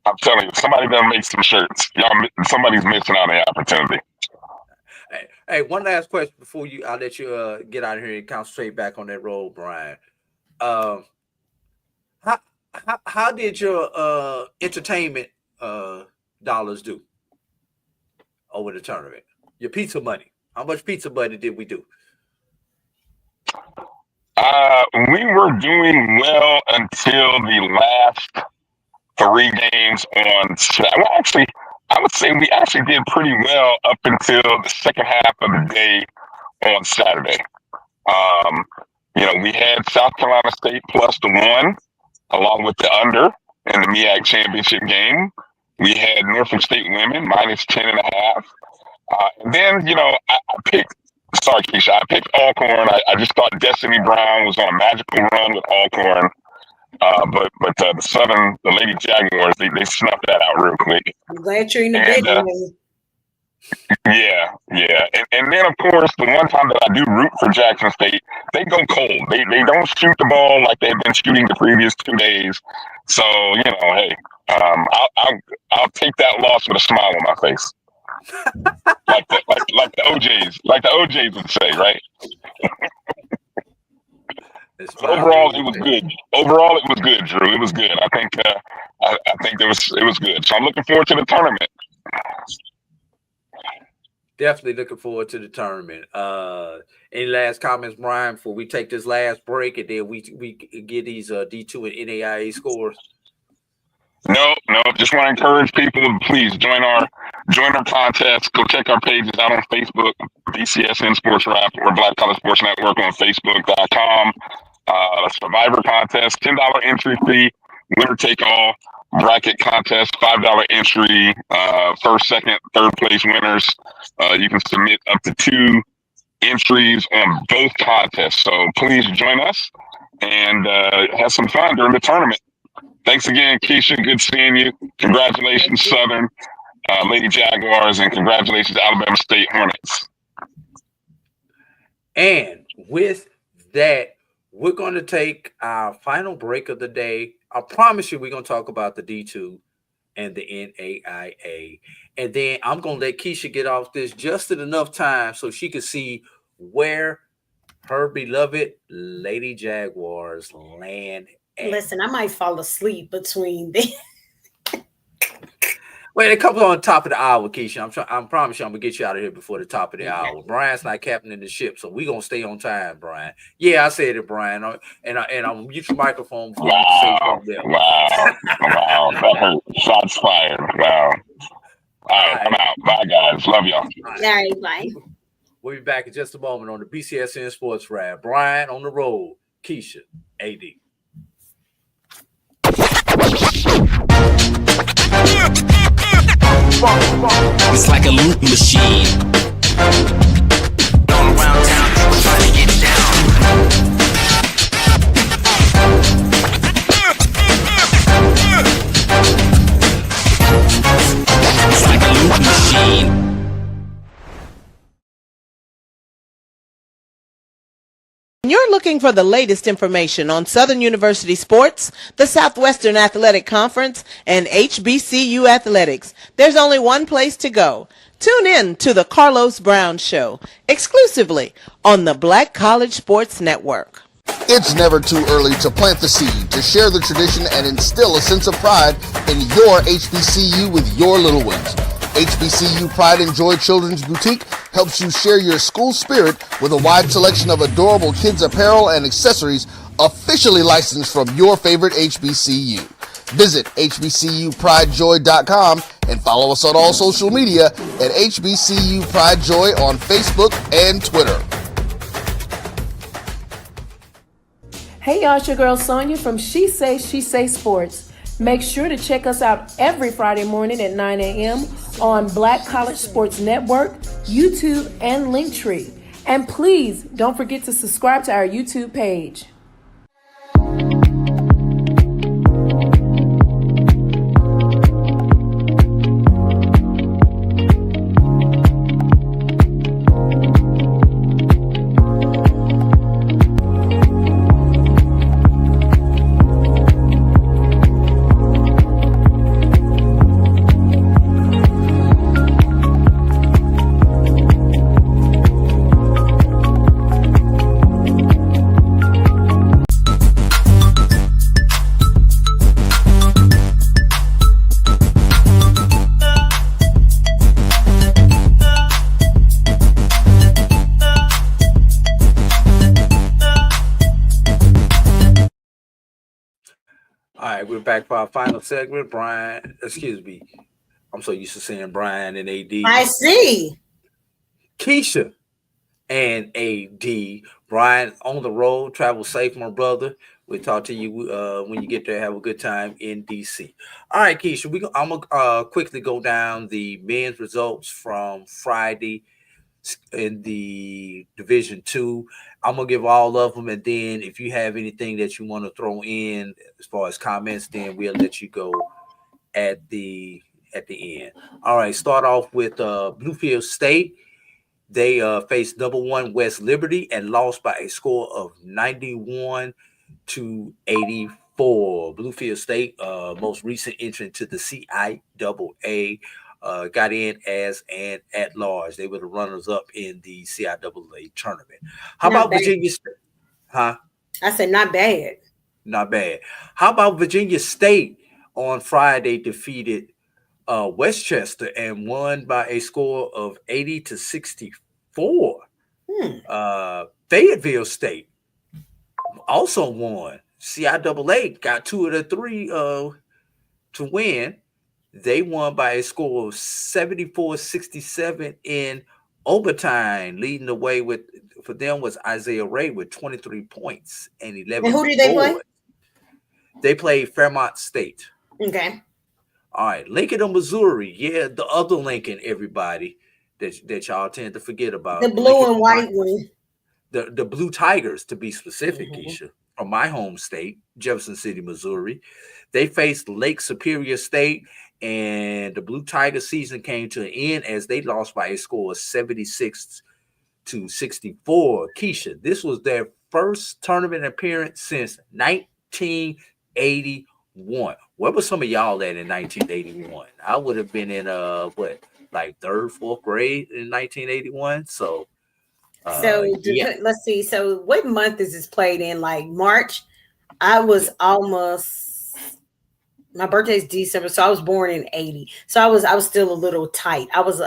I'm telling you, somebody gonna make some shirts. Somebody's missing out on the opportunity. Hey, one last question before I'll let you get out of here and concentrate back on that role, Brian. How did your entertainment dollars do over the tournament? Your pizza money. How much pizza money did we do? We were doing well until the last 3 games on Saturday. Well, actually, I would say we actually did pretty well up until the second half of the day on Saturday. We had South Carolina State plus the 1, along with the under in the MEAC championship game. We had Norfolk State women minus 10.5. And then, I picked, sorry, Keisha, I picked Alcorn. I just thought Destiny Brown was on a magical run with Alcorn. But the Lady Jaguars, they snuffed that out real quick. I'm glad you're in the bed. Yeah. And then, of course, the one time that I do root for Jackson State, they go cold. They don't shoot the ball like they've been shooting the previous 2 days. So, hey, I'll take that loss with a smile on my face. like the OJs would say, right? Overall, it was good. Overall, it was good, Drew. It was good. I think it was good. So I'm looking forward to the tournament. Definitely looking forward to the tournament. Any last comments, Brian, before we take this last break and then we get these D2 and NAIA scores? No. Just want to encourage people to please join our contest. Go check our pages out on Facebook, BCSN SportsWrap or Black College Sports Network on Facebook.com. Survivor contest, $10 entry fee, winner take all. Bracket contest, $5 entry. First, second, third place winners. You can submit up to 2 entries on both contests. So please join us and have some fun during the tournament. Thanks again, Keisha. Good seeing you. Congratulations, Southern Lady Jaguars, and congratulations, Alabama State Hornets. And with that, we're going to take our final break of the day. I promise you we're going to talk about the D2 and the NAIA. And then I'm going to let Keisha get off this just in enough time so she can see where her beloved Lady Jaguars land at. Listen, I might fall asleep between them. Wait, it comes on top of the hour, Keisha. I promise you I'm going to get you out of here before the top of the hour. Brian's not captaining the ship, so we're going to stay on time, Brian. Yeah, I said it, Brian. And I'm mute your microphone. Wow. That hurt. Shots fired. Wow. All right, I'm out. Bye, guys. Love y'all. All right, bye. We'll be back in just a moment on the BCSN SportsWrap. Brian on the road. Keisha, AD. It's like a loop machine. Going around town, people trying to get down. It's like a loop machine. You're looking for the latest information on Southern University sports, the Southwestern Athletic Conference, and HBCU athletics. There's only one place to go. Tune in to the Carlos Brown Show, exclusively on the Black College Sports Network. It's never too early to plant the seed, to share the tradition, and instill a sense of pride in your HBCU with your little ones. HBCU Pride and Joy Children's Boutique helps you share your school spirit with a wide selection of adorable kids apparel and accessories officially licensed from your favorite HBCU. Visit hbcupridejoy.com and follow us on all social media at HBCU Pride Joy on Facebook and Twitter. Hey y'all, it's your girl Sonia from She Say Sports. Make sure to check us out every Friday morning at 9 a.m. on Black College Sports Network, YouTube, and Linktree. And please don't forget to subscribe to our YouTube page. We're back for our final segment. Brian, excuse me. I'm so used to saying Brian and AD. I see. Keisha and AD. Brian, on the road. Travel safe, my brother. We'll talk to you when you get there. Have a good time in DC. All right, Keisha, I'm going to quickly go down the men's results from Friday in the Division-II. I'm gonna give all of them, and then if you have anything that you want to throw in as far as comments, then we'll let you go at the end. All right, start off with Bluefield State. They faced number 1 West Liberty and lost by a score of 91-84. Bluefield State, most recent entrant to the CIAA. Got in as an at-large. They were the runners-up in the CIAA tournament. How about Virginia State? Huh? I said not bad. Not bad. How about Virginia State on Friday defeated Westchester and won by a score of 80-64. Fayetteville State also won. CIAA got 2 of the 3 to win. They won by a score of 74-67 in overtime. Leading the way for them was Isaiah Ray with 23 points and 11. And who did they play? They played Fairmont State. Okay. All right, Lincoln, Missouri. Yeah, the other Lincoln, everybody that y'all tend to forget about. The blue Lincoln, and white one. The Blue Tigers, to be specific, Keisha, from my home state, Jefferson City, Missouri. They faced Lake Superior State. And the Blue Tiger season came to an end as they lost by a score of 76-64. Keisha, this was their first tournament appearance since 1981. Where was some of y'all at in 1981? I would have been in like 3rd, 4th grade in 1981. So yeah. Let's see. So what month is this played in? Like March? I was almost. My birthday's December, so I was born in 80. So I was still a little tight. I was a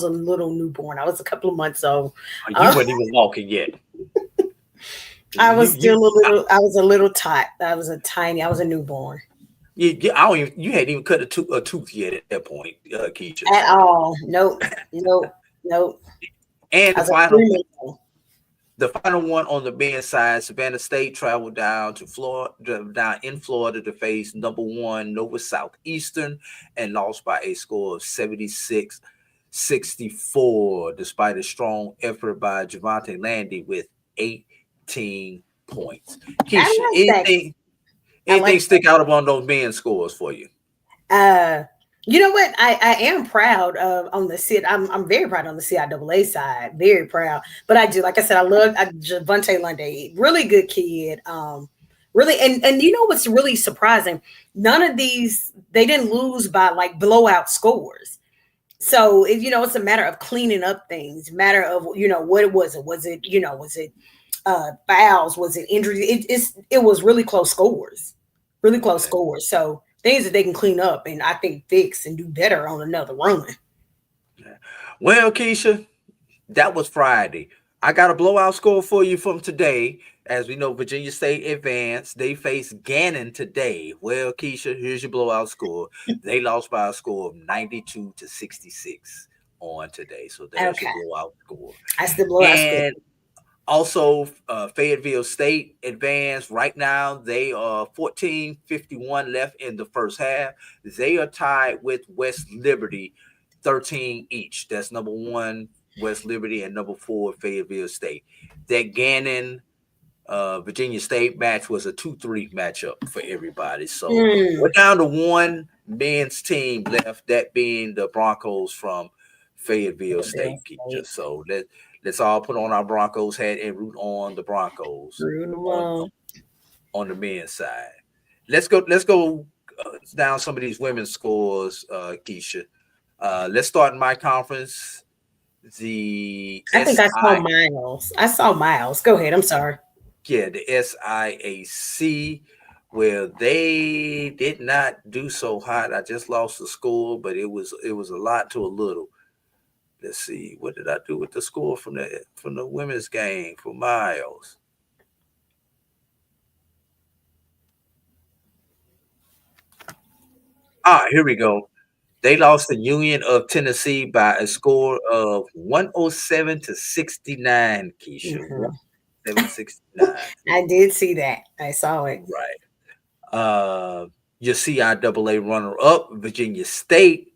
little newborn. I was a couple of months old. You weren't even walking yet. I was I was a little tight. I was a newborn. You hadn't even cut a tooth yet at that point, Keisha. At all. Nope. And the final one on the men's side, Savannah State traveled down in Florida to face number 1 Nova Southeastern and lost by a score of 76-64, despite a strong effort by Javante Landy with 18 points. Keisha, anything stick out on those men's scores for you? You know what? I am proud of on the CIAA. I'm very proud on the CIAA side. Very proud. But I do, like I said, I love Javante Lundy. Really good kid. Really, and you know what's really surprising? None of these, they didn't lose by like blowout scores. So it's a matter of cleaning up things. Matter of what was it? Was it fouls? Was it injuries? It was really close scores. Really close scores. So things that they can clean up and I think fix and do better on another run. Well, Keisha, That was Friday. I got a blowout score for you from today. As we know, Virginia State advanced. They faced Gannon today. Well, Keisha, here's your blowout score. They lost by a score of 92-66 on today. So there's Okay. your blowout score. That's the blowout score. And also, Fayetteville State advanced. Right now, they are 14:51 left in the first half. They are tied with West Liberty, 13 each. That's number 1, West Liberty, and number 4, Fayetteville State. That Gannon Virginia State match was a 2-3 matchup for everybody. So we're down to one men's team left, that being the Broncos from Fayetteville State. So let's all put on our Broncos hat and root on the Broncos on the men's side. Let's go down some of these women's scores, Keisha. Let's start in my conference. I think I saw Miles. I saw Miles. Go ahead. I'm sorry. Yeah, the SIAC. Well, they did not do so hot. I just lost the score, but it was a lot to a little. Let's see, what did I do with the score from the women's game for Miles? Here we go. They lost the Union of Tennessee by a score of 107-69, Keisha. 107-69. I did see that. I saw it. Right. Your CIAA runner-up, Virginia State,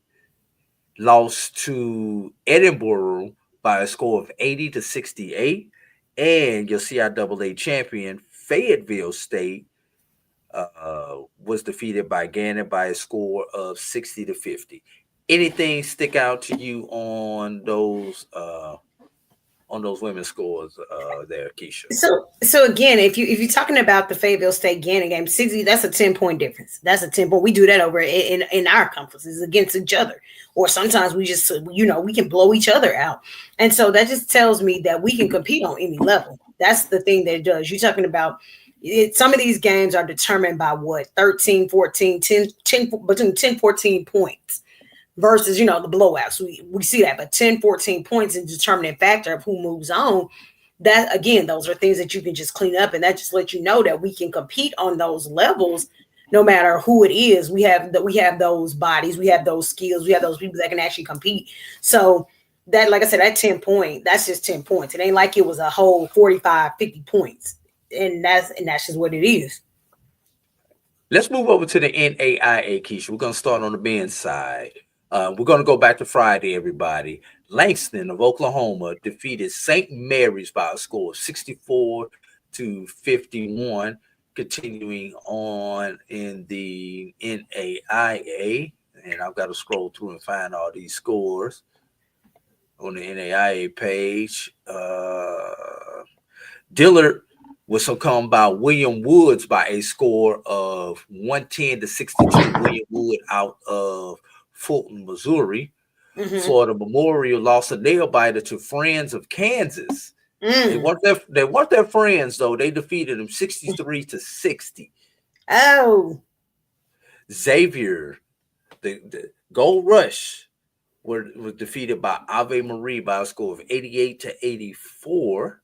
lost to Edinburgh by a score of 80-68. And your CIAA champion, Fayetteville State, was defeated by Gannon by a score of 60-50. Anything stick out to you on those women's scores there, Keisha? So again, if you're talking about the Fayetteville State Gannon game, 60, that's a 10-point difference. That's a 10 point. We do that over in our conferences against each other, or sometimes we just we can blow each other out, and so that just tells me that we can compete on any level. That's the thing that it does. You're talking about some of these games are determined by what 13, 14, 10 between 10, 14 points. Versus, the blowouts. We see that, but 10, 14 points is a determining factor of who moves on. That, again, those are things that you can just clean up, and that just lets you know that we can compete on those levels no matter who it is. We have those bodies, we have those skills, we have those people that can actually compete. So that, like I said, that 10 point, that's just 10 points. It ain't like it was a whole 45, 50 points. And that's just what it is. Let's move over to the NAIA, Keisha. We're going to start on the men's side. We're going to go back to Friday, everybody. Langston of Oklahoma defeated St. Mary's by a score of 64-51, continuing on in the NAIA. And I've got to scroll through and find all these scores on the NAIA page. Dillard was succumbed by William Woods by a score of 110-62. William Wood out of Fulton, Missouri. Florida Memorial lost a nail biter to Friends of Kansas. They weren't their friends though. They defeated them 63-60. Oh, Xavier, the Gold Rush, was defeated by Ave Marie by a score of 88-84.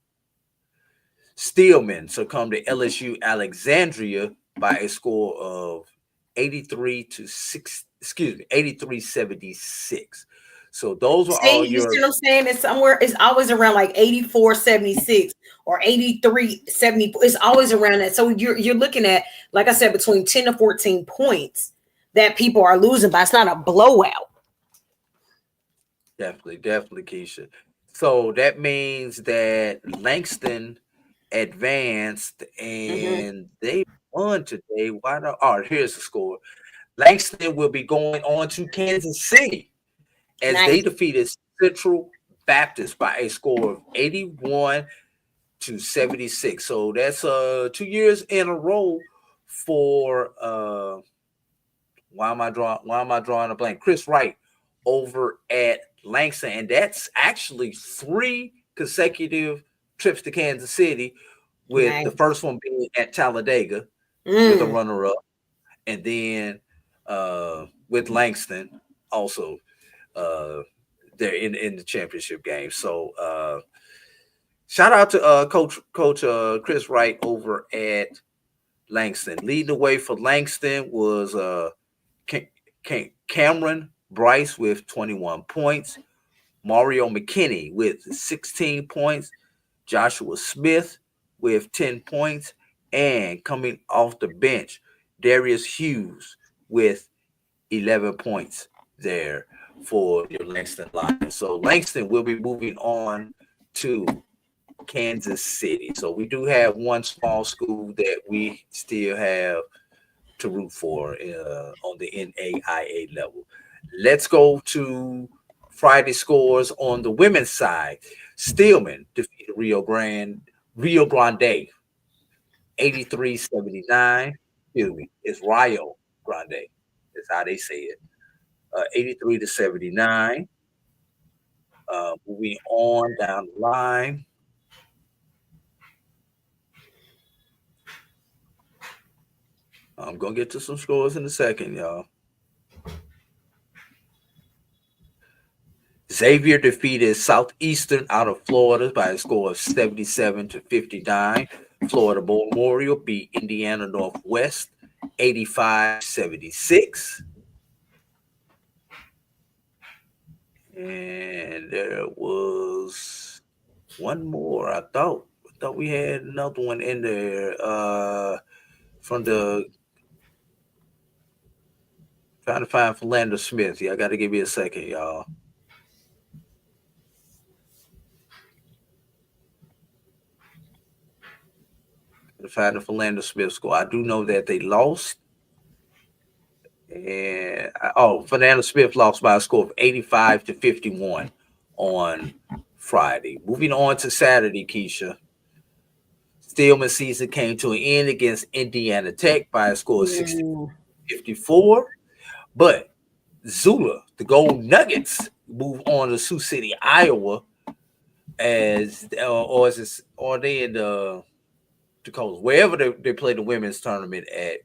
Steelman succumbed to LSU Alexandria by a score of 83-76. So those are all you see what I'm saying? It's always around like 84-76 or 83-74. It's always around that. So you're looking at, like I said, between 10 to 14 points that people are losing by. It's not a blowout. Definitely, Keisha. So that means that Langston advanced and they won today. Why not? All right, here's the score. Langston will be going on to Kansas City as they defeated Central Baptist by a score of 81-76. So that's 2 years in a row for why am I drawing a blank? Chris Wright over at Langston, and that's actually 3 consecutive trips to Kansas City, with the first one being at Talladega with a runner-up, and then with Langston also there in the championship game. So shout out to Coach Chris Wright over at Langston. Leading the way for Langston was Cameron Bryce with 21 points, Mario McKinney with 16 points, Joshua Smith with 10 points, and coming off the bench, Darius Hughes with 11 points there for your Langston Lions. So Langston will be moving on to Kansas City. So we do have one small school that we still have to root for on the NAIA level. Let's go to Friday scores on the women's side. Stillman defeated Rio Grande 83-79. Excuse me, it's Rio Grande. That's how they say it. 83-79. Moving on down the line. I'm going to get to some scores in a second, y'all. Xavier defeated Southeastern out of Florida by a score of 77-59. Florida Memorial beat Indiana Northwest 85-76. And there was one more. I thought we had another one in there from the trying to find Philander Smith. Yeah, I got to give you a second, y'all. To find the Philander Smith score. I do know that they lost. And Fernando Smith lost by a score of 85-51 on Friday. Moving on to Saturday, Keisha. Stillman season came to an end against Indiana Tech by a score of 60-54. But Zula, the Gold Nuggets, move on to Sioux City, Iowa, as or they in the Dakotas, wherever they play the women's tournament at.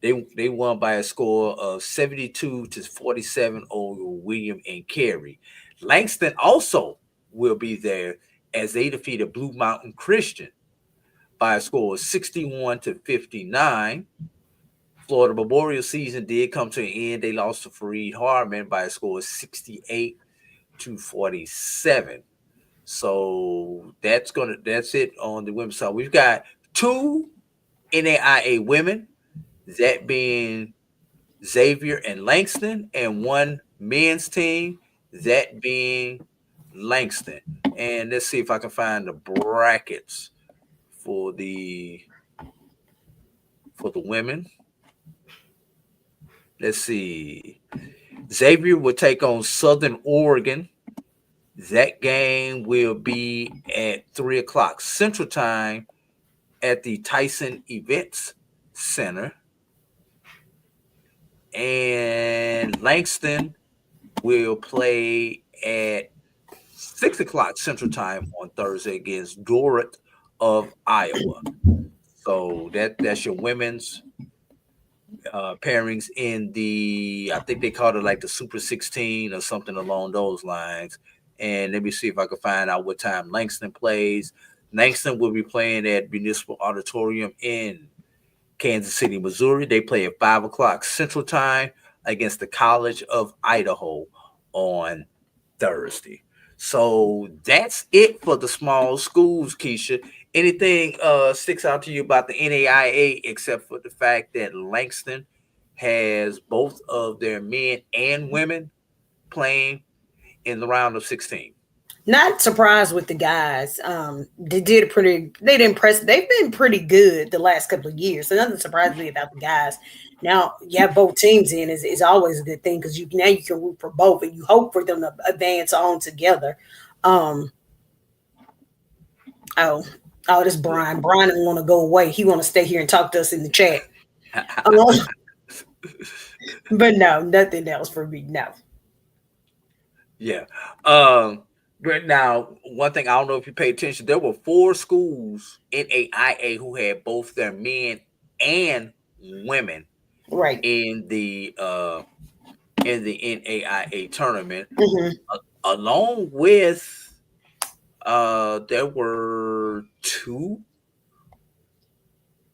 They won by a score of 72-47 over William and Carey. Langston also will be there as they defeated Blue Mountain Christian by a score of 61-59. Florida Memorial season did come to an end. They lost to Fareed Harmon by a score of 68-47. So that's it on the women's side. We've got two NAIA women, that being Xavier and Langston, and one men's team, that being Langston. And let's see if I can find the brackets for the women. Let's see. Xavier will take on Southern Oregon. That game will be at 3:00 Central Time at the Tyson Events Center. And Langston will play at 6:00 Central Time on Thursday against Dorrit of Iowa. So that's your women's pairings in the, I think they called it like the Super 16 or something along those lines. And let me see if I can find out what time Langston plays. Langston will be playing at Municipal Auditorium in Kansas City, Missouri. They play at 5:00 Central Time against the College of Idaho on Thursday. So that's it for the small schools, Keisha. Anything sticks out to you about the NAIA except for the fact that Langston has both of their men and women playing in the round of 16? Not surprised with the guys. They did they impress. They've been pretty good the last couple of years. So nothing surprised me about the guys. Now you have both teams in is always a good thing because now you can root for both and you hope for them to advance on together. This Brian. Brian doesn't want to go away. He want to stay here and talk to us in the chat. But no, nothing else for me. No. Yeah. But now, one thing, I don't know if you pay attention, there were 4 schools in NAIA who had both their men and women in the NAIA tournament. along with there were two.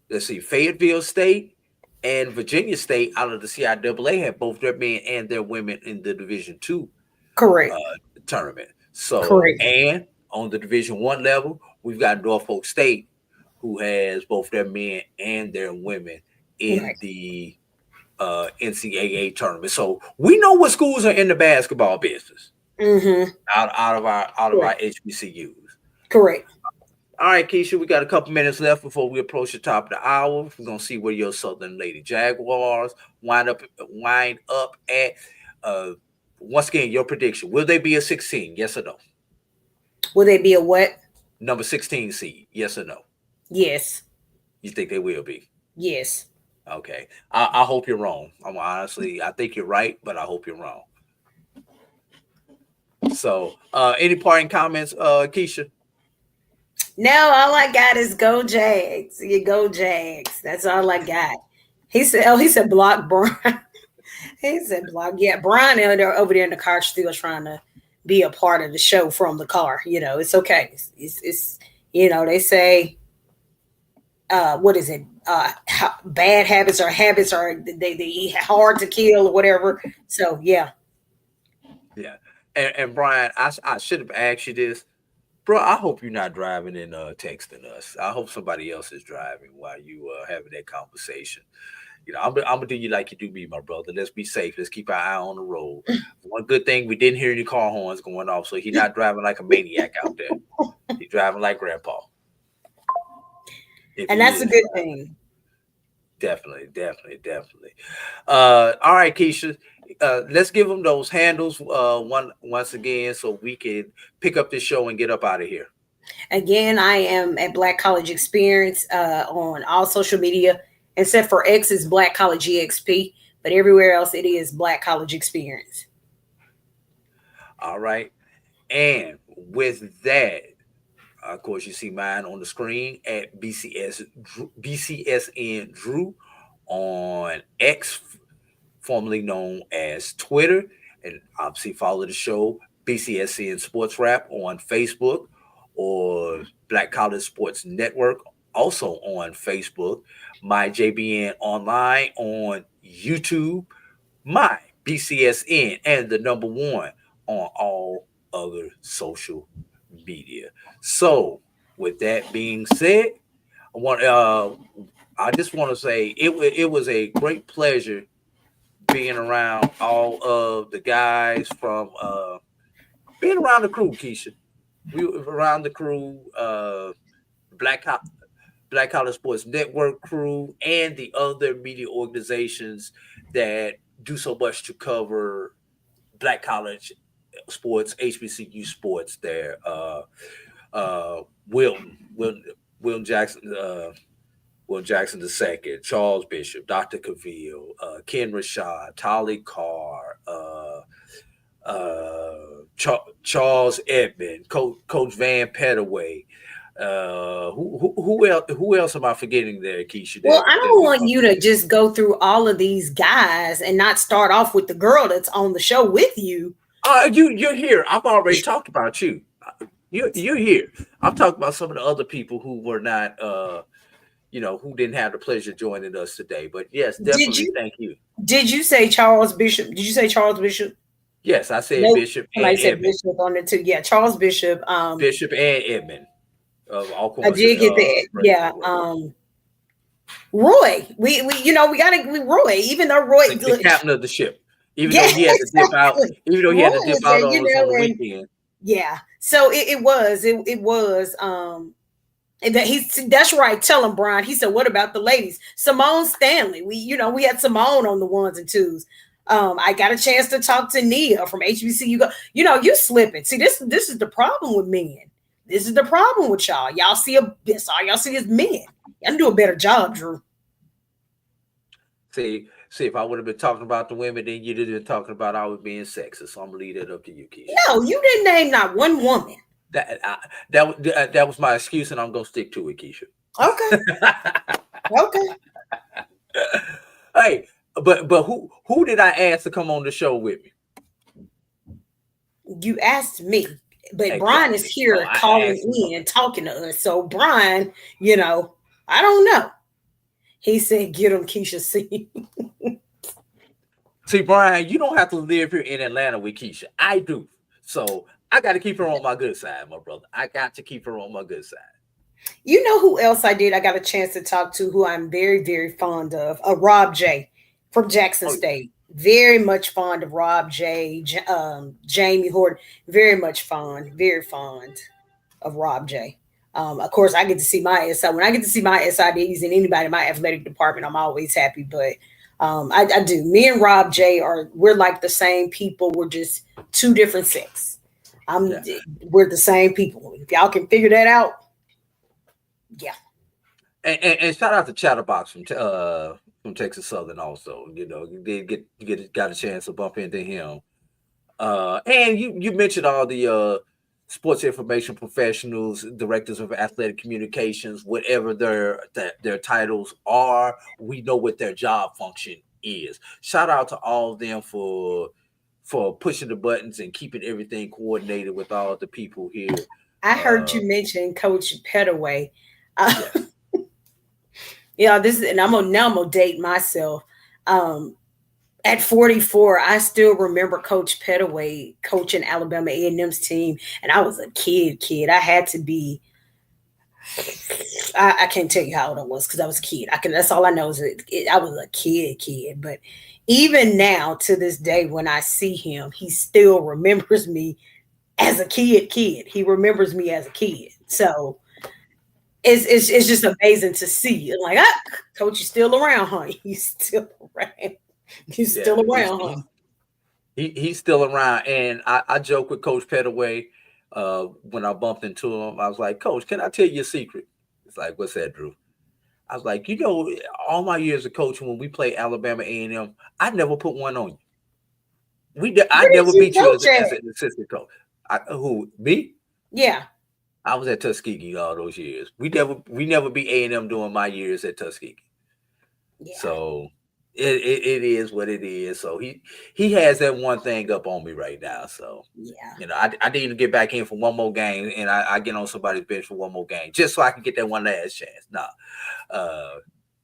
Let's see, Fayetteville State and Virginia State out of the CIAA had both their men and their women in the Division-II Correct. Tournament. So, Correct. and on the Division-I level, we've got Norfolk State, who has both their men and their women in the NCAA tournament. So we know what schools are in the basketball business out of our HBCUs. Correct. All right, Keisha, we got a couple minutes left before we approach the top of the hour. We're gonna see where your Southern Lady Jaguars wind up at. Once again, your prediction: will they be a 16? Yes or no? Will they be a what? Number 16 seed? Yes or no? Yes. You think they will be? Yes. Okay. I hope you're wrong. I think you're right, but I hope you're wrong. So, any parting comments, Keisha? No, all I got is go Jags. You go Jags. That's all I got. He said block Brian. He said block. Yeah, Brian over there in the car still trying to be a part of the show from the car. You know, it's okay. It's they say what is it? Bad habits are they hard to kill or whatever. So yeah. Yeah. And Brian, I should have asked you this. Bro, I hope you're not driving and texting us. I hope somebody else is driving while you having that conversation. You know, I'm gonna do you like you do me, my brother. Let's be safe. Let's keep our eye on the road. One good thing, we didn't hear any car horns going off, so he's not driving like a maniac out there. He's driving like Grandpa. And that's a good thing. Definitely. All right, Keisha. Let's give them those handles once again so we can pick up this show and get up out of here. Again, I am at Black College Experience on all social media, except for X is Black College EXP, but everywhere else it is Black College Experience. All right. And with that, of course, you see mine on the screen at BCSN Drew on X, formerly known as Twitter, and obviously follow the show BCSN SportsWrap on Facebook or Black College Sports Network, also on Facebook, MyJBN online on YouTube, MyBCSN, and the number one on all other social media. So, with that being said, I just want to say it was a great pleasure being around all of the guys from being around the crew, Keisha. We were around the crew, Black College Sports Network crew, and the other media organizations that do so much to cover Black College sports, HBCU sports there. Wilton Jackson, Will Jackson II, Charles Bishop, Dr. Cavill, Ken Rashad, Tolly Carr, Charles Edmond, Coach Van Pettaway. Who else am I forgetting there, Keisha? Well, I don't want you to just go through all of these guys and not start off with the girl that's on the show with you. You're here. I've already talked about you. You're here. I'm talking about some of the other people who were not, who didn't have the pleasure of joining us today. But yes, definitely. Thank you. Did you say Charles Bishop? Did you say Charles Bishop? Yes, I said Bishop. I said Bishop on it too. Yeah, Charles Bishop. Bishop and Edmond. I did get that. Yeah. Roy. We gotta Roy. Even though Roy, the captain of the ship. Even though he had to dip out. Even though he had to dip out on the weekend. Yeah. So it was. That's right. Tell him, Brian. He said, "What about the ladies?" Simone Stanley. We had Simone on the ones and twos. I got a chance to talk to Nia from HBCU. You slipping. See, this is the problem with men. This is the problem with y'all. Y'all see this. All y'all see is men. Y'all do a better job, Drew. See, if I would have been talking about the women, then you'd have been talking about I was being sexist. So I'm gonna leave that up to you, Keisha. No, you didn't name not one woman. That was my excuse, and I'm gonna stick to it, Keisha. Okay. Okay. Hey, but who did I ask to come on the show with me? you asked me, but Exactly. Brian is here calling in and talking to us. So Brian, I don't know. He said, "Get him, Keisha C." See, Brian, you don't have to live here in Atlanta with Keisha. I do. So I got to keep her on my good side, my brother. I got to keep her on my good side. You know who else I got a chance to talk to, who I'm very, very fond of? Rob J from Jackson State. Very much fond of Rob J. Jamie Horton. Very fond of Rob J. Of course, I get to see my SI. When I get to see my SIDs and anybody in my athletic department, I'm always happy. But I do. Me and Rob J we're like the same people. We're just two different sects. We're the same people. If y'all can figure that out, yeah. And shout out to Chatterbox from Texas Southern also. They got a chance to bump into him. And you mentioned all the sports information professionals, directors of athletic communications, whatever their titles are. We know what their job function is. Shout out to all of them for pushing the buttons and keeping everything coordinated with all the people here. I heard you mention Coach Pettaway. And I'm gonna date myself. At 44, I still remember Coach Pettaway coaching Alabama A&M's team, and I was a kid. I had to be. I can't tell you how old I was because I was a kid. That's all I know is I was a kid. But even now, to this day, when I see him, he still remembers me as a kid. He remembers me as a kid. So it's just amazing to see. Like, Coach, you still around, huh? He's still around. He's still around, huh? He's still around. And I joke with Coach Pettaway when I bumped into him. I was like, Coach, can I tell you a secret? It's like, what's that, Drew? I was like, all my years of coaching, when we play Alabama A&M, I never put one on you. I never beat you as an assistant coach. Who, me? Yeah. I was at Tuskegee all those years. We never beat A&M during my years at Tuskegee. Yeah. So it is what it is. So he has that one thing up on me right now. So I need to get back in for one more game, and I get on somebody's bench for one more game just so I can get that one last chance.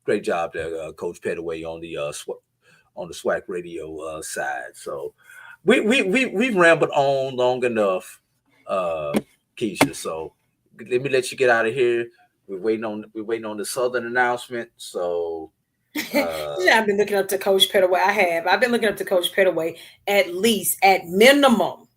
Great job there, Coach Pettaway on the SWAC radio side. So we've rambled on long enough, Keisha. So let me let you get out of here. We're waiting on the Southern announcement. So. I've been looking up to Coach Pettaway. I've been looking up to Coach Pettaway at minimum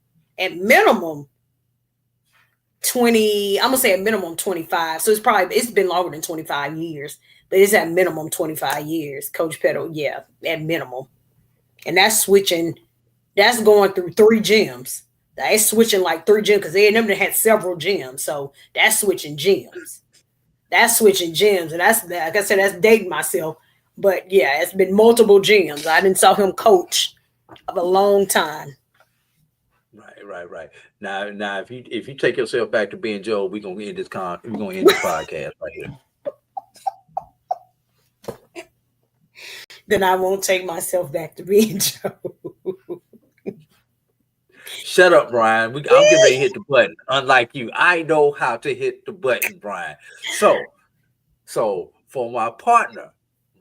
20. I'm gonna say at minimum 25. So it's been longer than 25 years, but it's at minimum 25 years. Coach Pettaway, yeah, at minimum, and that's switching. That's going through 3 gyms. That's switching like 3 gyms because A&M had several gyms, so that's switching gyms. And that's, like I said, that's dating myself. But yeah, it's been multiple gyms. I didn't saw him coach of a long time. Right. Now, if you take yourself back to being Joe, we're gonna end this podcast right here. Then I won't take myself back to being Joe. Shut up, Brian. I'm getting ready to hit the button. Unlike you, I know how to hit the button, Brian. So for my partner,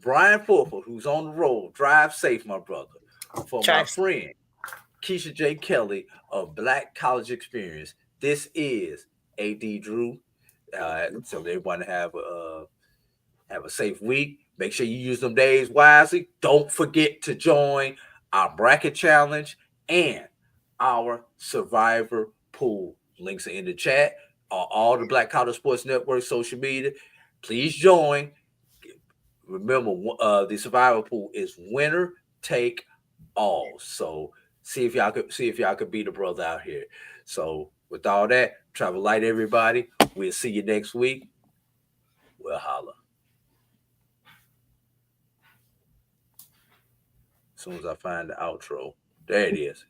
Brian Fulford, who's on the road, drive safe, my brother. For my friend, Keisha J. Kelly of Black College Experience, this is AD Drew. So everyone have a safe week. Make sure you use them days wisely. Don't forget to join our bracket challenge and our survivor pool. Links are in the chat. All the Black College Sports Network social media. Please join. Remember, the survivor pool is winner take all. So see if y'all could beat a brother out here. So with all that, travel light, everybody. We'll see you next week. We'll holla. As soon as I find the outro, there it is.